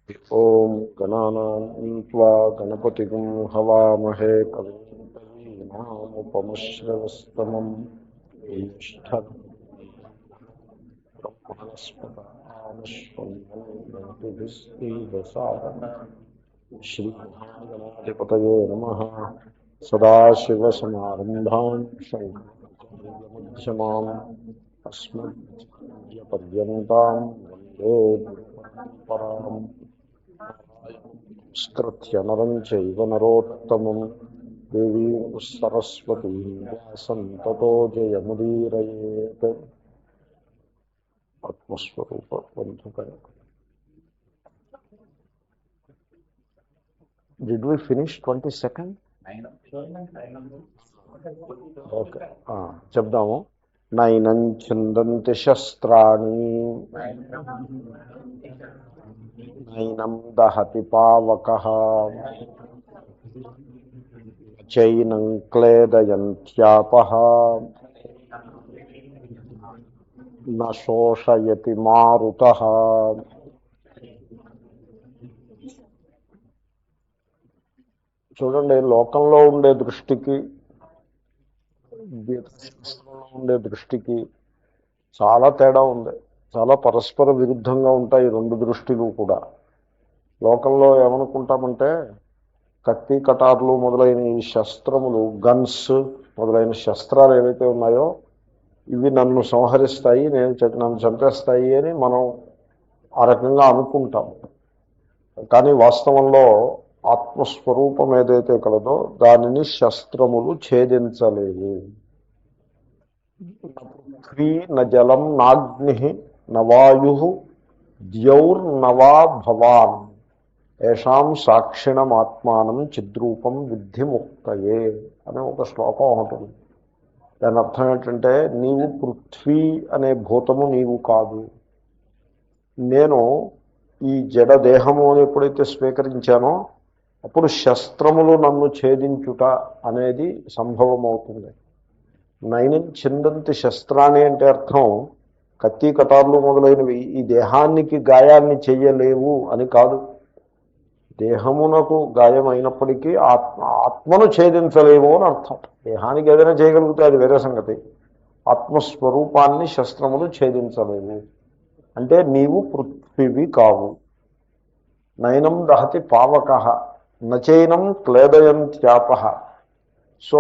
ఓం గణానాం త్వా గణపతిం హవామహే కవిం కవీనాముపమశ్రవస్తమం శ్రీమహాగణాధిపతయే నమః. సదాశివసమారంభాం శంకరమధ్యమాం అస్మద్పర్యంతాం వందే పరాం. సంస్కృత్య నరం చైవ నరోత్తమం దేవీం సరస్వతీం వ్యాసం తతో జయముదీరయేత్. ఆత్మస్వరూప బంధుకర. Did we finish 22nd? Okay, చెప్దాము. నైనం ఛందంతి శస్త్రాణి నైనం దహతి పావకః చైనం క్లేదయంత్యాపః న శోషయతి మారుతః. చూడండి, లోకంలో ఉండే దృష్టికి గీతాశాస్త్రంలో ఉండే దృష్టికి చాలా తేడా ఉంది. చాలా పరస్పర విరుద్ధంగా ఉంటాయి రెండు దృష్టిలు కూడా. లోకంలో ఏమనుకుంటామంటే కత్తి కటార్లు మొదలైన ఈ శస్త్రములు, గన్స్ మొదలైన శస్త్రాలు ఏవైతే ఉన్నాయో ఇవి నన్ను సంహరిస్తాయి, నన్ను చంపేస్తాయి అని మనం ఆ రకంగా అనుకుంటాం. కానీ వాస్తవంలో ఆత్మస్వరూపం ఏదైతే కలదో దానిని శస్త్రములు ఛేదించలేవు. పృథ్వీ న జలం నాగ్ని నవాయు ద్యౌర్నవా భవాన్ ఏషాం సాక్షిణమాత్మానం చిద్రూపం విద్ధి ముక్తయే అనే ఒక శ్లోకం ఉంటుంది. దాని అర్థం ఏంటంటే, నీవు పృథ్వీ అనే భూతము నీవు కాదు. నేను ఈ జడ దేహము అని ఎప్పుడైతే స్వీకరించానో అప్పుడు శస్త్రములు నన్ను ఛేదించుట అనేది సంభవం అవుతుంది. నైనం చిందంతి శస్త్రాన్ని అంటే అర్థం కత్తి కటార్లు మొదలైనవి ఈ దేహానికి గాయాన్ని చెయ్యలేవు అని కాదు. దేహమునకు గాయం అయినప్పటికీ ఆత్మను ఛేదించలేవు అని అర్థం. దేహానికి ఏదైనా చేయగలిగితే అది వేరే సంగతి. ఆత్మస్వరూపాన్ని శస్త్రములు ఛేదించలేవు అంటే నీవు పృథ్వీవి కావు. నైనం దహతి పావకః నచైనం క్లేదయంత్యాపః. సో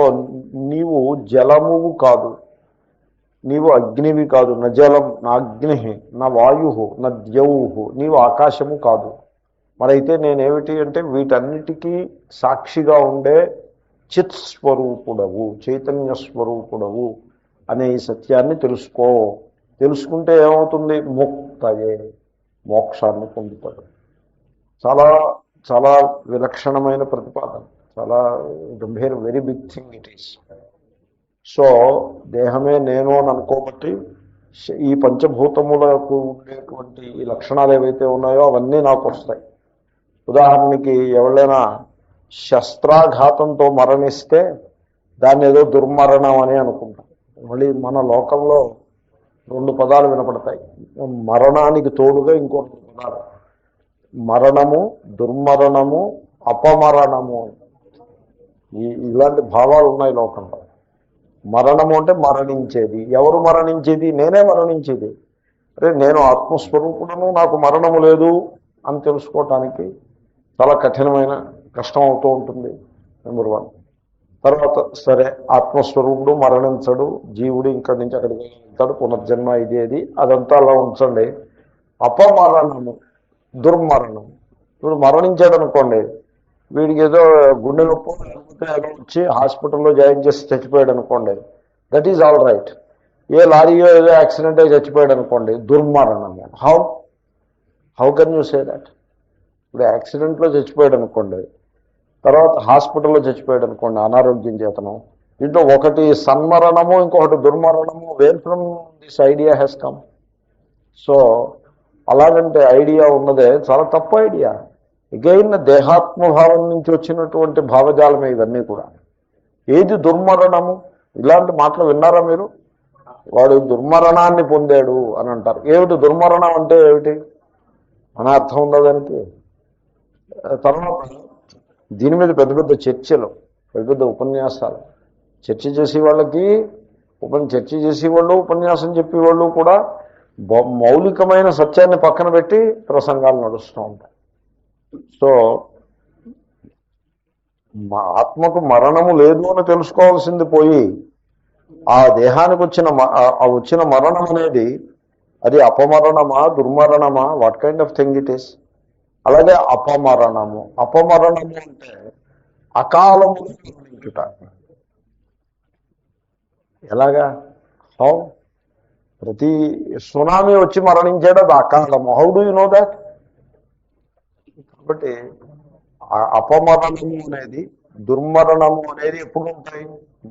నీవు జలమువు కాదు, నీవు అగ్నివి కాదు. న జలం నాగ్ని నా వాయు నా ద్యౌహు, నీవు ఆకాశము కాదు. మరైతే నేనేమిటి అంటే వీటన్నిటికీ సాక్షిగా ఉండే చిత్ స్వరూపుడవు, చైతన్య స్వరూపుడవు అనే ఈ సత్యాన్ని తెలుసుకో. తెలుసుకుంటే ఏమవుతుంది? ముక్తయే, మోక్షాన్ని పొందుతాడు. చాలా చాలా విలక్షణమైన ప్రతిపాదన, చాలా గంభీర, very big thing it is. So దేహమే నేను అని అనుకోబట్టి ఈ పంచభూతములకు ఉండేటువంటి ఈ లక్షణాలు ఏవైతే ఉన్నాయో అవన్నీ నాకు వస్తాయి. ఉదాహరణకి ఎవరైనా శస్త్రాఘాతంతో మరణిస్తే దాన్ని ఏదో దుర్మరణం అని అనుకుంటాం. మళ్ళీ మన లోకంలో రెండు పదాలు వినపడతాయి, మరణానికి తోడుగా ఇంకో పదాలు. మరణము, దుర్మరణము, అపమరణము. ఇలాంటి భావాలు ఉన్నాయి లోకంలో. మరణము అంటే మరణించేది. ఎవరు మరణించేది? నేనే మరణించేది. అరే నేను ఆత్మస్వరూపుడను, నాకు మరణము లేదు అని తెలుసుకోవటానికి చాలా కఠినమైన కష్టం అవుతూ ఉంటుంది. Number one. తర్వాత సరే, ఆత్మస్వరూపుడు మరణించడు, జీవుడు ఇక్కడి నుంచి అక్కడికి వెళ్తాడు, పునర్జన్మ ఇదేది, అదంతా అలా ఉంచండి. అపమరణము, దుర్మరణం. ఇప్పుడు మరణించాడు అనుకోండి, వీడికి ఏదో గుండె నొప్పి లేకపోతే ఏదో వచ్చి హాస్పిటల్లో జాయిన్ చేసి చచ్చిపోయాడు అనుకోండి, దట్ ఈజ్ ఆల్ రైట్. ఏ లారీయో ఏదో యాక్సిడెంట్ అయి చచ్చిపోయాడు అనుకోండి, దుర్మరణము. How can you say that? ఇప్పుడు యాక్సిడెంట్లో చచ్చిపోయాడు అనుకోండి, తర్వాత హాస్పిటల్లో చచ్చిపోయాడు అనుకోండి అనారోగ్యం చేతనం. దీంట్లో ఒకటి సన్మరణము, ఇంకొకటి దుర్మరణము. Where from this idea has come? So అలాగంటే ఐడియా ఉన్నదే చాలా తప్పు ఐడియా. ఎగైన్ దేహాత్మభావం నుంచి వచ్చినటువంటి భావజాలమే ఇవన్నీ కూడా. ఏది దుర్మరణము? ఇలాంటి మాటలు విన్నారా మీరు? వాడు దుర్మరణాన్ని పొందాడు అని అంటారు. ఏమిటి దుర్మరణం అంటే? ఏమిటి అని అర్థం ఉందా దానికి? తర్వాత దీని మీద పెద్ద పెద్ద చర్చలు, పెద్ద పెద్ద ఉపన్యాసాలు, చర్చ చేసే వాళ్ళకి చర్చ చేసేవాళ్ళు, ఉపన్యాసం చెప్పేవాళ్ళు కూడా మౌలికమైన సత్యాన్ని పక్కన పెట్టి ప్రసంగాలు నడుస్తూ ఉంటాయి. సో మా ఆత్మకు మరణము లేదు అని తెలుసుకోవాల్సింది పోయి ఆ దేహానికి వచ్చిన మరణం అనేది అది అపమరణమా, దుర్మరణమా, what kind of thing it is. అలాగే అపమరణము అంటే అకాలము మరణించుట. ఎలాగా? హౌ? ప్రతి సునామీ వచ్చి మరణించాడు, అది అకాలము. How do you know that? కాబట్టి అపమరణము అనేది, దుర్మరణము అనేది ఎప్పుడు ఉంటాయి?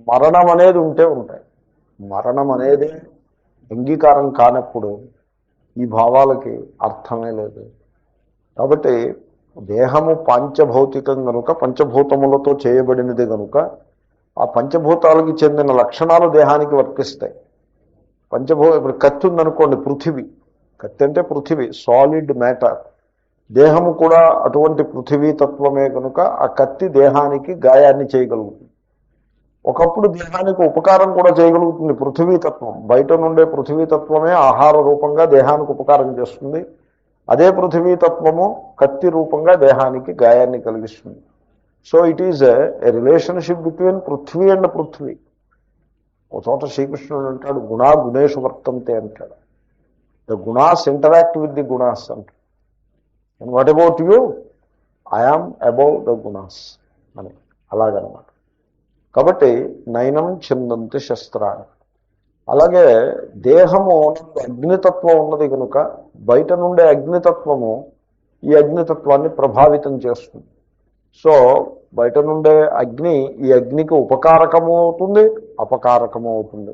మరణం అనేది ఉంటాయి. మరణం అనేది అంగీకారం కానప్పుడు ఈ భావాలకి అర్థమే లేదు. కాబట్టి దేహము పాంచభౌతికం కనుక, పంచభూతములతో చేయబడినది కనుక ఆ పంచభూతాలకి చెందిన లక్షణాలు దేహానికి వర్తిస్తాయి. ఇప్పుడు కత్తి ఉందనుకోండి, పృథివీ. కత్తి అంటే పృథివీ, సాలిడ్ మ్యాటర్. దేహము కూడా అటువంటి పృథివీ తత్వమే కనుక ఆ కత్తి దేహానికి గాయాన్ని చేయగలుగుతుంది. ఒకప్పుడు దేహానికి ఉపకారం కూడా చేయగలుగుతుంది పృథివీతత్వం. బయట నుండే పృథివీతత్వమే ఆహార రూపంగా దేహానికి ఉపకారం చేస్తుంది. అదే పృథివీతత్వము కత్తి రూపంగా దేహానికి గాయాన్ని కలిగిస్తుంది. So it is a relationship between prithvi and prithvi. ఒక చోట శ్రీకృష్ణుడు అంటాడు, గుణా గుణేషు వర్తంతే అంటాడు. The gunas interact with the gunas అంటాడు. And what about you? I am above the gunas అని. అలాగనమాట. కాబట్టి నయనం చిందంతి శస్త్రాన్ని. అలాగే దేహము అగ్నితత్వం ఉన్నది కనుక బయట నుండే అగ్నితత్వము ఈ అగ్నితత్వాన్ని ప్రభావితం చేస్తుంది. సో బయట నుండే అగ్ని ఈ అగ్నికి ఉపకారకము అవుతుంది, అపకారకము అవుతుంది.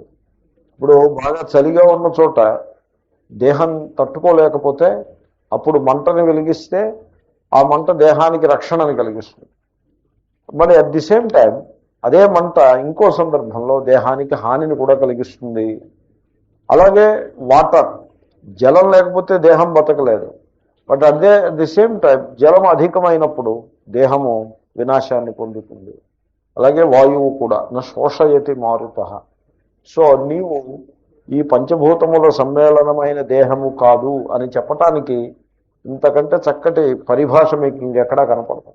ఇప్పుడు బాగా చలిగా ఉన్న చోట దేహం తట్టుకోలేకపోతే అప్పుడు మంటని వెలిగిస్తే ఆ మంట దేహానికి రక్షణని కలిగిస్తుంది. మరి అట్ ది సేమ్ టైం అదే మంట ఇంకో సందర్భంలో దేహానికి హానిని కూడా కలిగిస్తుంది. అలాగే వాటర్, జలం లేకపోతే దేహం బతకలేదు. But at the same time జలం అధికమైనప్పుడు దేహము వినాశాన్ని పొందుతుంది. అలాగే వాయువు కూడా శోషయతి మారుత. సో నీవు ఈ పంచభూతముల సమ్మేళనమైన దేహము కాదు అని చెప్పటానికి ఇంతకంటే చక్కటి పరిభాష మీకు ఇంకెక్కడా కనపడదు.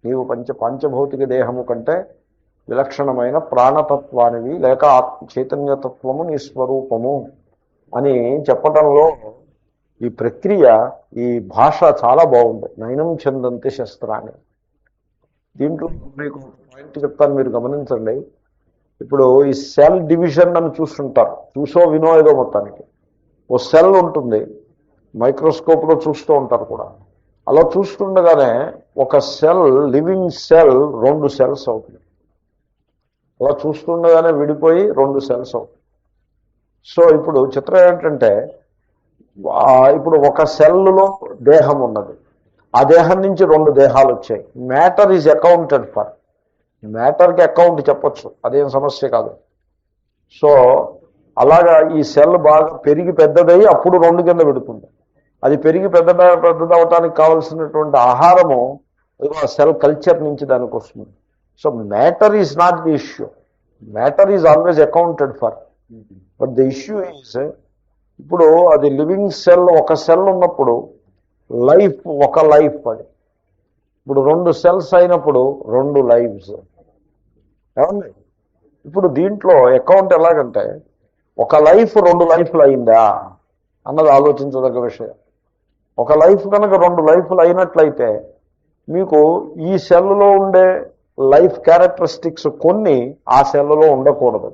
నీవు పంచభౌతిక దేహము కంటే విలక్షణమైన ప్రాణతత్వానివి, లేక చైతన్యతత్వము నీ స్వరూపము అని చెప్పటంలో ఈ ప్రక్రియ, ఈ భాష చాలా బాగుంది. నయనం చిందంతి శస్త్రాన్ని. దీంట్లో మీకు పాయింట్ చెప్తాను, మీరు గమనించండి. ఇప్పుడు ఈ సెల్ డివిజన్ అని చూస్తుంటారు, చూసో వినో ఏదో మొత్తానికి. ఓ సెల్ ఉంటుంది, మైక్రోస్కోప్లో చూస్తూ ఉంటారు కూడా. అలా చూస్తుండగానే ఒక సెల్, లివింగ్ సెల్ 2 సెల్స్ అవుతుంది. అలా చూస్తుండగానే విడిపోయి 2 సెల్స్ అవుతుంది. సో ఇప్పుడు చిత్రం ఏంటంటే, ఇప్పుడు ఒక సెల్లో దేహం ఉన్నది, ఆ దేహం నుంచి 2 దేహాలు వచ్చాయి. Matter is accounted for. మ్యాటర్కి అకౌంట్ చెప్పచ్చు, అదేం సమస్య కాదు. సో అలాగా ఈ సెల్ బాగా పెరిగి పెద్దదయ్యి అప్పుడు 2 కింద పెడుతుంది. అది పెరిగి పెద్దదవటానికి కావాల్సినటువంటి ఆహారము సెల్ కల్చర్ నుంచి దానికి వస్తుంది. So matter is not the issue. Matter is always accounted for. But the issue is, ఇప్పుడు అది లివింగ్ సెల్, ఒక సెల్ ఉన్నప్పుడు లైఫ్, ఒక లైఫ్. అది ఇప్పుడు 2 సెల్స్ అయినప్పుడు 2 లైఫ్స్. ఏమండి? ఇప్పుడు దీంట్లో అకౌంట్ ఎలాగంటే, ఒక లైఫ్ 2 లైఫ్లు అయిందా అన్నది ఆలోచించదగ్గ విషయం. ఒక లైఫ్ కనుక 2 లైఫ్లు అయినట్లయితే మీకు ఈ సెల్లో ఉండే లైఫ్ క్యారెక్టరిస్టిక్స్ కొన్ని ఆ సెల్లో ఉండకూడదు.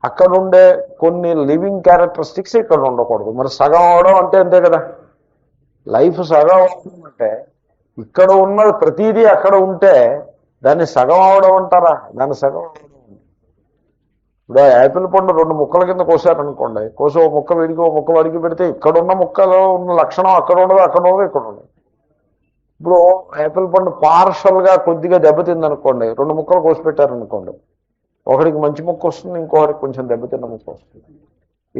అక్కడుండే కొన్ని లివింగ్ క్యారెక్టరిస్టిక్స్ ఇక్కడ ఉండకూడదు. మరి సగం అవడం అంటే అంతే కదా. లైఫ్ సగం అవుతుందంటే ఇక్కడ ఉన్న ప్రతిదీ అక్కడ ఉంటే దాన్ని సగం అవడం అంటారా? దాన్ని సగం అవడం. ఇప్పుడు యాపిల్ పండు 2 ముక్కల కింద కోసారనుకోండి, కోసి ఒక ముక్క విడిగి ఒక ముక్క వడికి పెడితే ఇక్కడున్న ముక్కలో ఉన్న లక్షణం అక్కడ ఉండదు, అక్కడ ఉండదు, ఇక్కడ ఉండదు. ఇప్పుడు యాపిల్ పండు పార్షల్గా కొద్దిగా దెబ్బతిందనుకోండి, 2 ముక్కలు కోసి పెట్టారనుకోండి, ఒకడికి మంచి ముక్క వస్తుంది, ఇంకొకటికి కొంచెం దెబ్బతిన్న ముక్క వస్తుంది.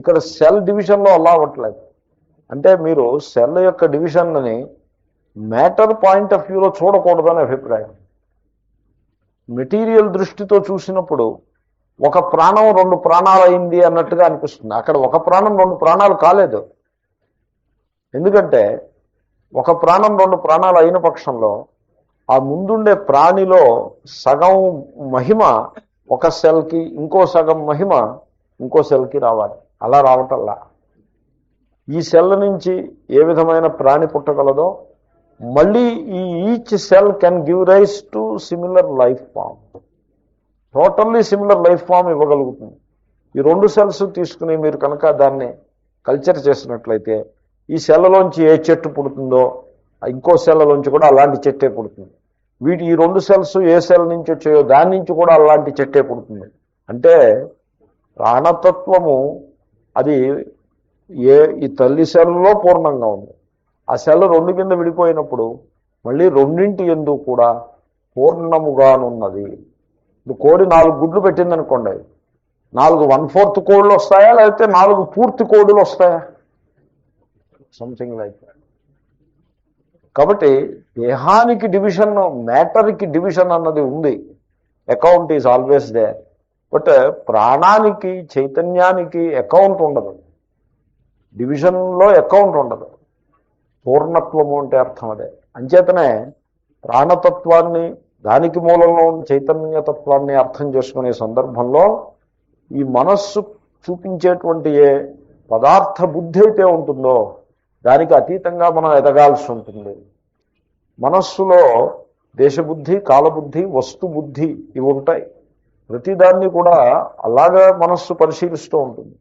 ఇక్కడ సెల్ డివిజన్లో అలా అవ్వట్లేదు. అంటే మీరు సెల్ యొక్క డివిజన్ని మ్యాటర్ పాయింట్ ఆఫ్ వ్యూలో చూడకూడదని అభిప్రాయం. మెటీరియల్ దృష్టితో చూసినప్పుడు ఒక ప్రాణం 2 ప్రాణాలు అయింది అన్నట్టుగా అనిపిస్తుంది. అక్కడ ఒక ప్రాణం 2 ప్రాణాలు కాలేదు. ఎందుకంటే ఒక ప్రాణం 2 ప్రాణాలు అయిన పక్షంలో ఆ ముందుండే ప్రాణిలో సగం మహిమ ఒక సెల్కి, ఇంకో సగం మహిమ ఇంకో సెల్కి రావాలి. అలా రావటల్లా ఈ సెల్ నుంచి ఏ విధమైన ప్రాణి పుట్టగలదో మళ్ళీ ఈ each cell can give rise to similar life form, totally similar life form ఇవ్వగలుగుతుంది. ఈ 2 సెల్స్ తీసుకుని మీరు కనుక దాన్ని కల్చర్ చేసినట్లయితే ఈ సెల్లోంచి ఏ చెట్టు పుడుతుందో ఇంకో సెల్లోంచి కూడా అలాంటి చెట్టే పుడుతుంది. ఈ 2 సెల్స్ ఏ సెల్ నుంచి వచ్చాయో దాని నుంచి కూడా అలాంటి చెట్టే పుడుతుంది. అంటే ప్రాణతత్వము అది ఈ తల్లి సెల్లో పూర్ణంగా ఉంది. ఆ సెల్ 2 కింద విడిపోయినప్పుడు మళ్ళీ 2 యందు కూడా పూర్ణముగానున్నది. ఇప్పుడు కోడి 4 గుడ్లు పెట్టిందనుకోండి, 4 1/4 కోళ్ళు వస్తాయా, లేకపోతే 4 పూర్తి కోడులు వస్తాయా? Something like that. కాబట్టి దేహానికి డివిజన్, మ్యాటర్కి డివిజన్ అన్నది ఉంది. Account is always they. But ప్రాణానికి, చైతన్యానికి అకౌంట్ ఉండదు. డివిజన్లో అకౌంట్ ఉండదు. పూర్ణత్వము అంటే అర్థం అదే. అంచేతనే ప్రాణతత్వాన్ని, దానికి మూలంలో ఉన్న చైతన్యతత్వాన్ని అర్థం చేసుకునే సందర్భంలో ఈ మనస్సు చూపించేటువంటి ఏ పదార్థ బుద్ధి అయితే ఉంటుందో దానికి అతీతంగా మనం ఎదగాల్సి ఉంటుంది. మనస్సులో దేశబుద్ధి, కాలబుద్ధి, వస్తుబుద్ధి ఇవి ఉంటాయి. ప్రతిదాన్ని కూడా అలాగా మనస్సు పరిశీలిస్తూ ఉంటుంది.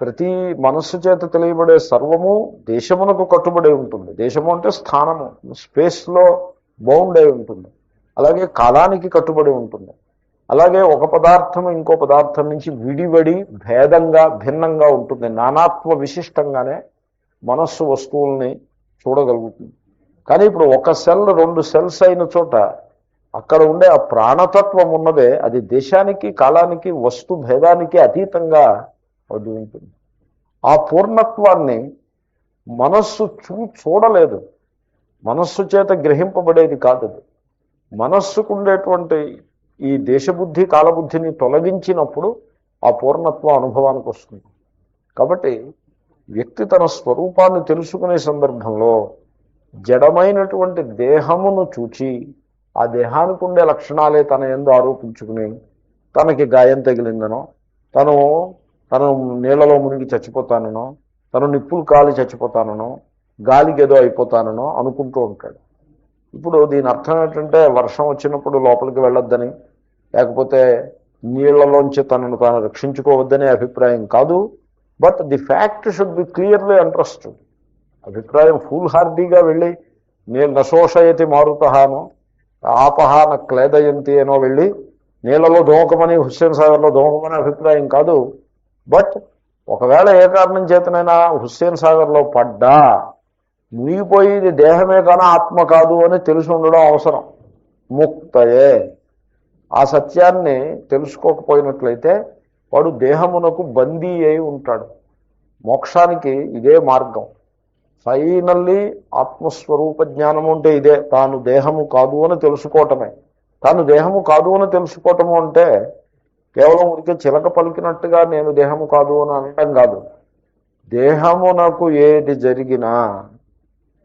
ప్రతి మనస్సు చేత తెలియబడే సర్వము దేశమునకు కట్టుబడి ఉంటుంది. దేశము అంటే స్థానము, స్పేస్లో బౌండ్ అయి ఉంటుంది. అలాగే కాలానికి కట్టుబడి ఉంటుంది. అలాగే ఒక పదార్థం ఇంకో పదార్థం నుంచి విడివడి భేదంగా, భిన్నంగా ఉంటుంది. నానాత్వ విశిష్టంగానే మనస్సు వస్తువుల్ని చూడగలుగుతుంది. కానీ ఇప్పుడు ఒక సెల్ 2 సెల్స్ అయిన చోట అక్కడ ఉండే ఆ ప్రాణతత్వం ఉన్నదే అది దేశానికి, కాలానికి, వస్తు భేదానికి అతీతంగా అది ఉంటుంది. ఆ పూర్ణత్వాన్ని మనస్సు చూడలేదు. మనస్సు చేత గ్రహింపబడేది కాదు. మనస్సుకు ఉండేటువంటి ఈ దేశబుద్ధి, కాలబుద్ధిని తొలగించినప్పుడు ఆ పూర్ణత్వం అనుభవానికి వస్తుంది. కాబట్టి వ్యక్తి తన స్వరూపాన్ని తెలుసుకునే సందర్భంలో జడమైనటువంటి దేహమును చూచి ఆ దేహానికి ఉండే లక్షణాలే తన యందు ఆరోపించుకుని తనకి గాయం తగిలిందనో, తను నీళ్లలో మునిగి చచ్చిపోతానో, తను నిప్పులు కాలి చచ్చిపోతానో, గాలికి ఏదో అయిపోతానో అనుకుంటూ ఉంటాడు. ఇప్పుడు దీని అర్థం ఏంటంటే వర్షం వచ్చినప్పుడు లోపలికి వెళ్ళొద్దని, లేకపోతే నీళ్లలోంచి తనను తాను రక్షించుకోవద్దనే అభిప్రాయం కాదు. But the fact should be clearly understood. అభిప్రాయం ఫుల్ హార్డీగా వెళ్ళి నేను నశోషయతి మారుతహానో, ఆపహాన క్లేదయంతి అనో వెళ్ళి నీళ్లలో దోమకమని, హుస్సేన్ సాగర్లో దోమకమని అభిప్రాయం కాదు. బట్ ఒకవేళ ఏ కారణం చేతనైనా హుస్సేన్ సాగర్లో పడ్డా మునిగిపోయి ఇది దేహమే కానీ ఆత్మ కాదు అని తెలిసి ఉండడం అవసరం. ముక్తయే. ఆ సత్యాన్ని తెలుసుకోకపోయినట్లయితే వాడు దేహమునకు బందీ అయి ఉంటాడు. మోక్షానికి ఇదే మార్గం. ఫైనల్లీ ఆత్మస్వరూప జ్ఞానము అంటే ఇదే. తాను దేహము కాదు అని తెలుసుకోవటమే. తాను దేహము కాదు అని తెలుసుకోవటము అంటే కేవలం ఉనికి చిలక పలికినట్టుగా నేను దేహము కాదు అని అనటం కాదు. దేహమునకు ఏది జరిగినా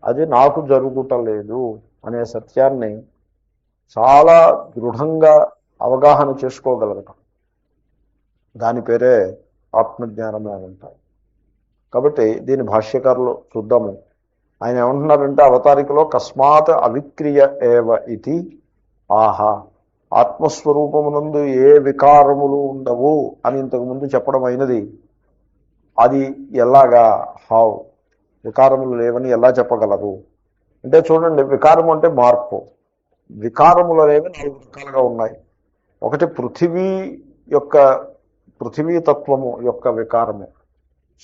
అది నాకు జరుగుటలేదు అనే సత్యాన్ని చాలా దృఢంగా అవగాహన చేసుకోగలగటం, దాని పేరే ఆత్మజ్ఞానమే అంటారు. కాబట్టి దీని భాష్యకారులు చూద్దాము. ఆయన ఏమంటున్నారంటే అవతారికలో కస్మాత్ అవిక్రియ ఏవ ఇది ఆహా, ఆత్మస్వరూపమునందు ఏ వికారములు ఉండవు అని ఇంతకుముందు చెప్పడం అయినది. అది ఎలాగా, హౌ, వికారములు లేవని ఎలా చెప్పగలరు అంటే చూడండి, వికారము అంటే మార్పు. వికారములు అనేవి 4 రకాలుగా ఉన్నాయి. ఒకటి పృథివీతత్వము యొక్క వికారము.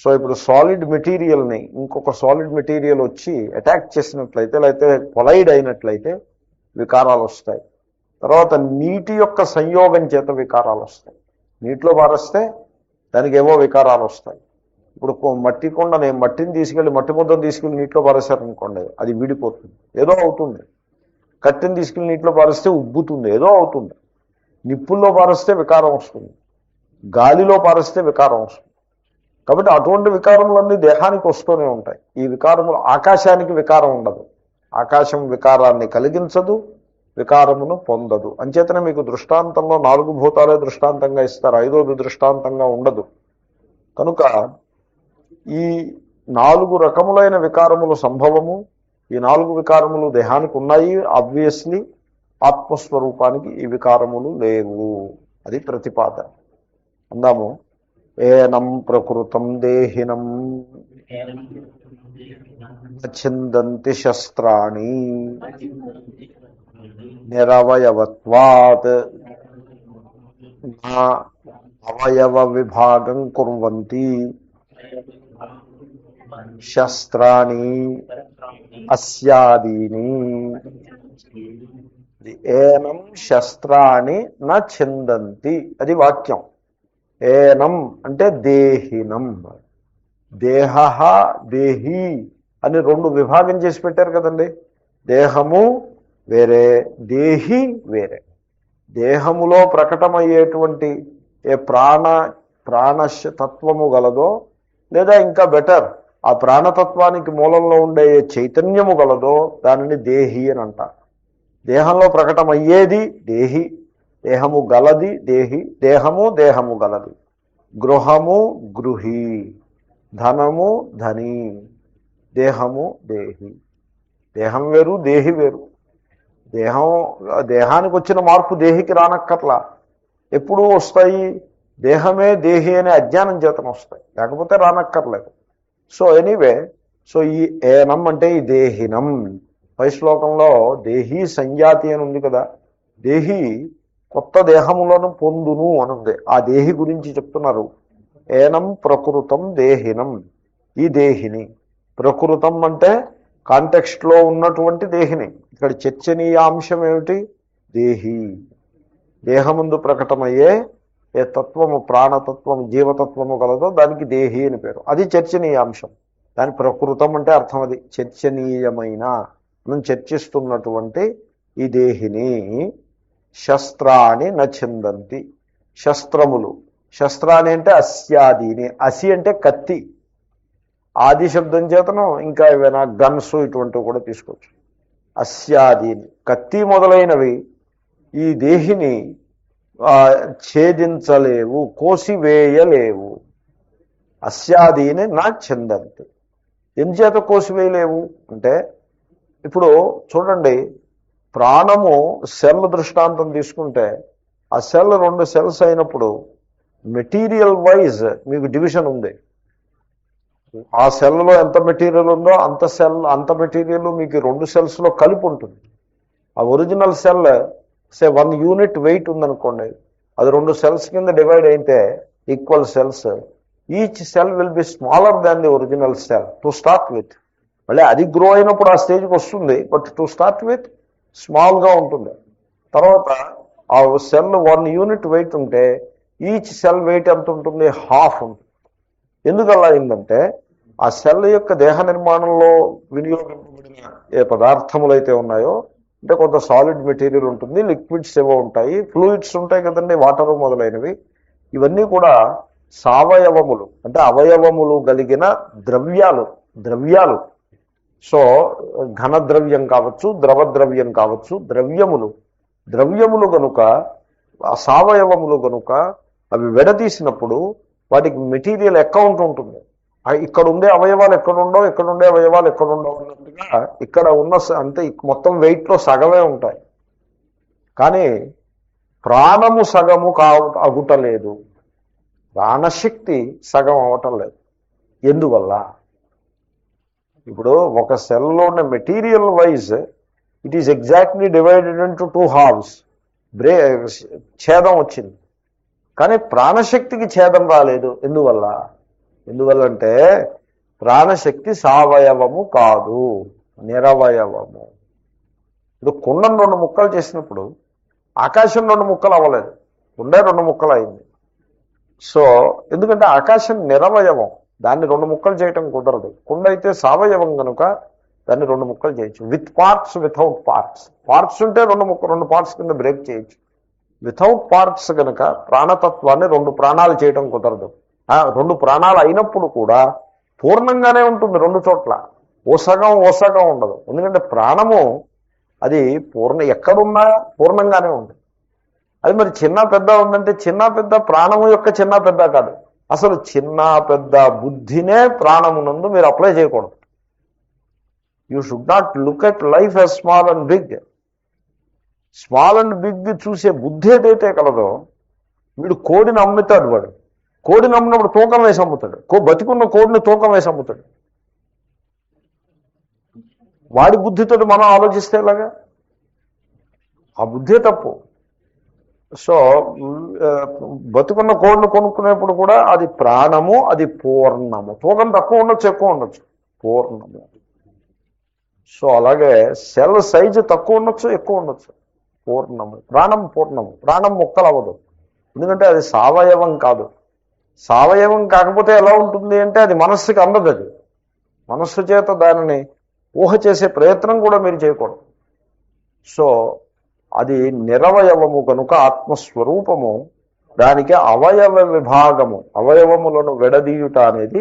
సో ఇప్పుడు సాలిడ్ మెటీరియల్ని ఇంకొక సాలిడ్ మెటీరియల్ వచ్చి అటాక్ చేసినట్లయితే, లేకపోతే కొలైడ్ అయినట్లయితే వికారాలు వస్తాయి. తర్వాత నీటి యొక్క సంయోగం చేత వికారాలు వస్తాయి. నీటిలో పారేస్తే దానికి ఏవో వికారాలు వస్తాయి. ఇప్పుడు మట్టి కొండని మట్టిని తీసుకెళ్ళి మట్టి ముద్దను తీసుకెళ్ళి నీటిలో పారేశారనుకోండి, అది విడిపోతుంది, ఏదో అవుతుంది. కట్టెని తీసుకెళ్ళి నీటిలో పారేస్తే ఉబ్బుతుంది, ఏదో అవుతుంది. నిప్పుల్లో పారేస్తే వికారం వస్తుంది, గాలిలో పారేస్తే వికారం వస్తుంది. కాబట్టి అటువంటి వికారములన్నీ దేహానికి వస్తూనే ఉంటాయి. ఈ వికారములు, ఆకాశానికి వికారం ఉండదు, ఆకాశం వికారాన్ని కలిగించదు, వికారమును పొందదు. అంచేతనే మీకు దృష్టాంతంలో 4 భూతాలే దృష్టాంతంగా ఇస్తారు, 5వది దృష్టాంతంగా ఉండదు. కనుక ఈ 4 రకములైన వికారములు సంభవము. ఈ 4 వికారములు దేహానికి ఉన్నాయి. ఆబ్వియస్లీ ఆత్మస్వరూపానికి ఈ వికారములు లేవు. అది ప్రతిపాదన. అందాము. ఏనం ప్రకృతం దేహినం ఛిందంతి శస్త్రాణి నిరవయవత్వాత్ నా అవయవ విభాగం కుర్వంతి శస్త్రాణి అస్యాదీని. ఏనం శస్త్రాణి న ఛిందంతి, అది వాక్యం. ఏనం అంటే దేహినం. దేహ దేహి అని 2 విభాగం చేసి పెట్టారు కదండి. దేహము వేరే, దేహి వేరే. దేహములో ప్రకటమయ్యేటువంటి ఏ ప్రాణతత్వము గలదో, లేదా ఇంకా బెటర్ ఆ ప్రాణతత్వానికి మూలంలో ఉండే ఏ చైతన్యము గలదో దానిని దేహి అని అంటారు. దేహంలో ప్రకటమయ్యేది దేహి, దేహము గలది దేహి, దేహము దేహము గలది. గృహము గృహి, ధనము ధని, దేహము దేహి. దేహం వేరు, దేహి వేరు. దేహానికి వచ్చిన మార్పు దేహికి రానక్కర్లా. ఎప్పుడూ వస్తాయి, దేహమే దేహి అనే అజ్ఞానం చేతన వస్తాయి, లేకపోతే రానక్కర్లేదు. సో ఎనీవే, సో ఈ ఏనం అంటే ఈ దేహినం. పై శ్లోకంలో దేహి సంజాతి అని ఉంది కదా, దేహి కొత్త దేహములను పొందును అనుంది. ఆ దేహి గురించి చెప్తున్నారు. ఏనం ప్రకృతం దేహినం, ఈ దేహిని. ప్రకృతం అంటే కాంటెక్స్ట్లో ఉన్నటువంటి దేహిని. ఇక్కడ చర్చనీయాంశం ఏమిటి? దేహి. దేహముందు ప్రకటమయ్యే ఏ తత్వము, ప్రాణతత్వము, జీవతత్వము కలదో దానికి దేహి అని పేరు. అది చర్చనీయాంశం. దాని ప్రకృతం అంటే అర్థం అది చర్చనీయమైన, మనం చర్చిస్తున్నటువంటి ఈ దేహిని. శస్త్రాన్ని నచిందంతి, శస్త్రములు. శస్త్రాన్ని అంటే అస్యాదీని. అసి అంటే కత్తి, ఆది శబ్దం చేతను ఇంకా ఏవైనా గన్స్ ఇటువంటివి కూడా తీసుకోవచ్చు. అస్యాదీని కత్తి మొదలైనవి ఈ దేహిని ఛేదించలేవు, కోసివేయలేవు. అస్యాదీని నా చిందంతి. ఎంచేత కోసివేయలేవు అంటే, ఇప్పుడు చూడండి, ప్రాణము సెల్ దృష్టాంతం తీసుకుంటే, ఆ సెల్ 2 సెల్స్ అయినప్పుడు మెటీరియల్ వైజ్ మీకు డివిజన్ ఉంది. ఆ సెల్లో ఎంత మెటీరియల్ ఉందో అంత మెటీరియల్ మీకు 2 సెల్స్లో కలిపి ఉంటుంది. ఆ ఒరిజినల్ సెల్ సే 1 యూనిట్ వెయిట్ ఉందనుకోండి, అది 2 సెల్స్ కింద డివైడ్ అయితే equal cells, each cell will be smaller than the original cell to start with. మళ్ళీ అది గ్రో అయినప్పుడు ఆ స్టేజ్కి వస్తుంది, బట్ టు స్టార్ట్ విత్ స్మాల్గా ఉంటుంది. తర్వాత ఆ సెల్ 1 యూనిట్ వెయిట్ ఉంటే ఈచ్ సెల్ వెయిట్ ఎంత ఉంటుంది? హాఫ్ ఉంటుంది. ఎందుకు అలా అయిందంటే, ఆ సెల్ యొక్క దేహ నిర్మాణంలో వినియోగింపబడిన ఏ పదార్థములు అయితే ఉన్నాయో, అంటే కొంత సాలిడ్ మెటీరియల్ ఉంటుంది, లిక్విడ్స్ ఏవో ఉంటాయి, ఫ్లూయిడ్స్ ఉంటాయి కదండి, వాటర్ మొదలైనవి. ఇవన్నీ కూడా సవయవములు, అంటే అవయవములు కలిగిన ద్రవ్యాలు. సో ఘనద్రవ్యం కావచ్చు, ద్రవద్రవ్యం కావచ్చు, ద్రవ్యములు కనుక, సవయవములు కనుక అవి విడదీసినప్పుడు వాటికి మెటీరియల్ అకౌంట్ ఉంటుంది. ఇక్కడ ఉండే అవయవాలు ఎక్కడుండో, ఇక్కడుండే అవయవాలు ఎక్కడుండో ఉన్నట్టుగా ఇక్కడ ఉన్న అంటే మొత్తం వెయిట్లో సగమే ఉంటాయి. కానీ ప్రాణము సగము అగుటలేదు, ప్రాణశక్తి సగం అవటం లేదు. ఎందువల్ల? ఇప్పుడు ఒక సెల్లో ఉన్న material wise it is exactly divided into 2 హాఫ్స్. ఛేదం వచ్చింది, కానీ ప్రాణశక్తికి ఛేదం రాలేదు. ఎందువల్లంటే ప్రాణశక్తి సవయవము కాదు, నిరవయవము. ఇప్పుడు కుండను 2 ముక్కలు చేసినప్పుడు ఆకాశం 2 ముక్కలు అవ్వలేదు, కుండే 2 ముక్కలు అయింది. సో ఎందుకంటే ఆకాశం నిరవయవం, దాన్ని రెండు ముక్కలు చేయటం కుదరదు. కుండ అయితే సవయవం కనుక దాన్ని రెండు ముక్కలు చేయొచ్చు. With parts, without parts. Parts ఉంటే రెండు పార్ట్స్ కింద బ్రేక్ చేయొచ్చు. వితౌట్ పార్ట్స్ కనుక ప్రాణతత్వాన్ని రెండు ప్రాణాలు చేయటం కుదరదు. రెండు ప్రాణాలు అయినప్పుడు కూడా పూర్ణంగానే ఉంటుంది రెండు చోట్ల, ఓసగం ఉండదు. ఎందుకంటే ప్రాణము అది ఎక్కడున్నా పూర్ణంగానే ఉంది. అది మరి చిన్న పెద్ద ఉందంటే చిన్న పెద్ద ప్రాణము యొక్క చిన్న పెద్ద కాదు, అసలు చిన్న పెద్ద బుద్ధినే ప్రాణమునందు మీరు అప్లై చేయకూడదు. You should not look at life as small and big. Small and big చూసే బుద్ధి ఏదైతే కలదో, వీడు కోడిని అమ్ముతాడు. వాడు కోడిని అమ్మినప్పుడు తూకం వేసి అమ్ముతాడు. బతికున్న కోడిని తూకం వేసి అమ్ముతాడు. వాడి బుద్ధితో మనం ఆలోచిస్తే ఎలాగా? ఆ బుద్ధే తప్పు. సో బతుకున్న కోడిని కొనుక్కునేప్పుడు కూడా అది ప్రాణము, అది పూర్ణము. తూకం తక్కువ ఉండొచ్చు, ఎక్కువ ఉండొచ్చు, పూర్ణము. సో అలాగే సెల్ సైజు తక్కువ ఉండొచ్చు, ఎక్కువ ఉండొచ్చు, పూర్ణము. ప్రాణం పూర్ణము. ప్రాణం ముక్కలు అవ్వదు, ఎందుకంటే అది సవయవం కాదు. సవయవం కాకపోతే ఎలా ఉంటుంది అంటే అది మనస్సుకి అందదు. అది మనస్సు చేత దానిని ఊహ చేసే ప్రయత్నం కూడా మీరు చేయకూడదు. సో అది నిరవయవము కనుక ఆత్మస్వరూపము, దానికి అవయవ విభాగము, అవయవములను విడదీయుట అనేది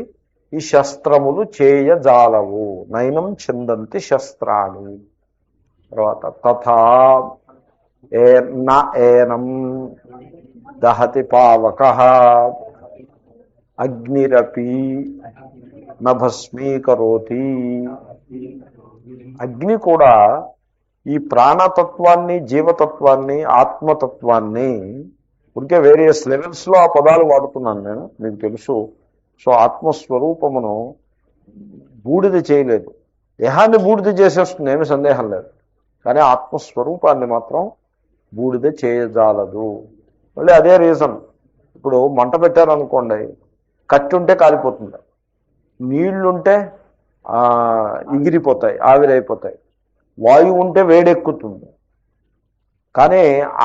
ఈ శస్త్రములు చేయజాలవు. నైనం చిందంతి శస్త్రాన్ని. తర్వాత తథా ఏనం దహతి పావకః అగ్నిరపి నభస్మీకరోతి. అగ్ని కూడా ఈ ప్రాణతత్వాన్ని, జీవతత్వాన్ని, ఆత్మతత్వాన్ని ఉంటే వేరియస్ లెవెల్స్లో ఆ పదాలు వాడుతున్నాను నేను, మీకు తెలుసు. సో ఆత్మస్వరూపమును బూడిద చేయలేదు. దేహాన్ని బూడిద చేసేస్తుంది, ఏమీ సందేహం లేదు. కానీ ఆత్మస్వరూపాన్ని మాత్రం బూడిద చేయజాలదు. మళ్ళీ అదే రీజన్. ఇప్పుడు మంట పెట్టారనుకోండి, కట్టి ఉంటే కాలిపోతుంది, నీళ్లుంటే ఎగిరిపోతాయి, ఆవిరైపోతాయి, వాయువు ఉంటే వేడెక్కుతుంది. కానీ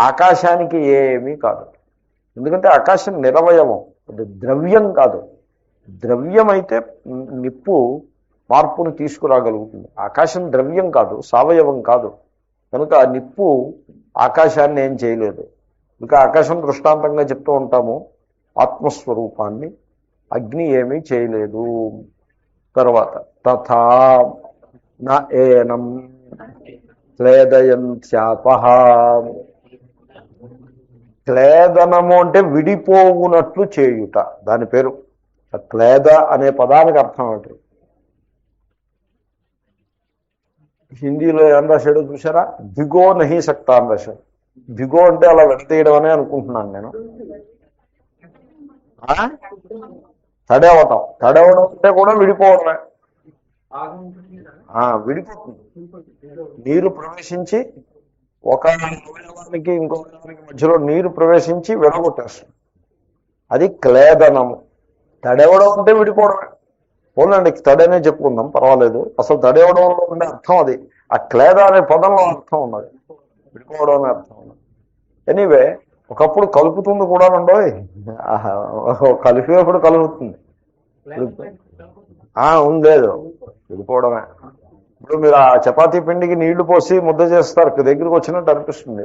ఆకాశానికి ఏమీ కాదు. ఎందుకంటే ఆకాశం నిరవయవం, అది ద్రవ్యం కాదు. ద్రవ్యం అయితే నిప్పు మార్పును తీసుకురాగలుగుతుంది. ఆకాశం ద్రవ్యం కాదు, సవయవం కాదు. కనుక ఆ నిప్పు ఆకాశాన్ని ఏం చేయలేదు. ఇంకా ఆకాశం దృష్టాంతంగా చెప్తూ ఉంటాము. ఆత్మస్వరూపాన్ని అగ్ని ఏమీ చేయలేదు. తర్వాత తథా న ఏనం క్లేదయంత్యాపః. క్లేదనము అంటే విడిపోవునట్లు చేయుట, దాని పేరు. క్లేద అనే పదానికి అర్థం ఏంటి? హిందీలో ఏం రాశాడో చూసారా? భిగో నహీ సక్తా అని రాశాడు. భిగో అంటే అలా విడతీయడం అనే అనుకుంటున్నాను నేను. తడవటం, తడవడం అంటే కూడా విడిపోవడమే. విడిపోతుంది. నీరు ప్రవేశించి ఒక అవయవానికి ఇంకో అవయవానికి మధ్యలో నీరు ప్రవేశించి విడగొట్టేస్తుంది. అది క్లేదనము. తడవడం అంటే విడిపోవడమే. పోలండి, తడనే చెప్పుకుందాం, పర్వాలేదు. అసలు తడవడంలో ఉండే అర్థం అది. ఆ క్లేద అనే పదంలో అర్థం ఉన్నది, విడిపోవడం అనే అర్థం ఉన్నది. ఎనీవే, ఒకప్పుడు కలుపుతుంది కూడా ఉండవు. కలిపేప్పుడు కలుపుతుంది, ఉండలేదు, విడిపోవడమే. ఇప్పుడు మీరు ఆ చపాతీ పిండికి నీళ్లు పోసి ముద్ద చేస్తారు, దగ్గరికి వచ్చినట్టు అనిపిస్తుంది.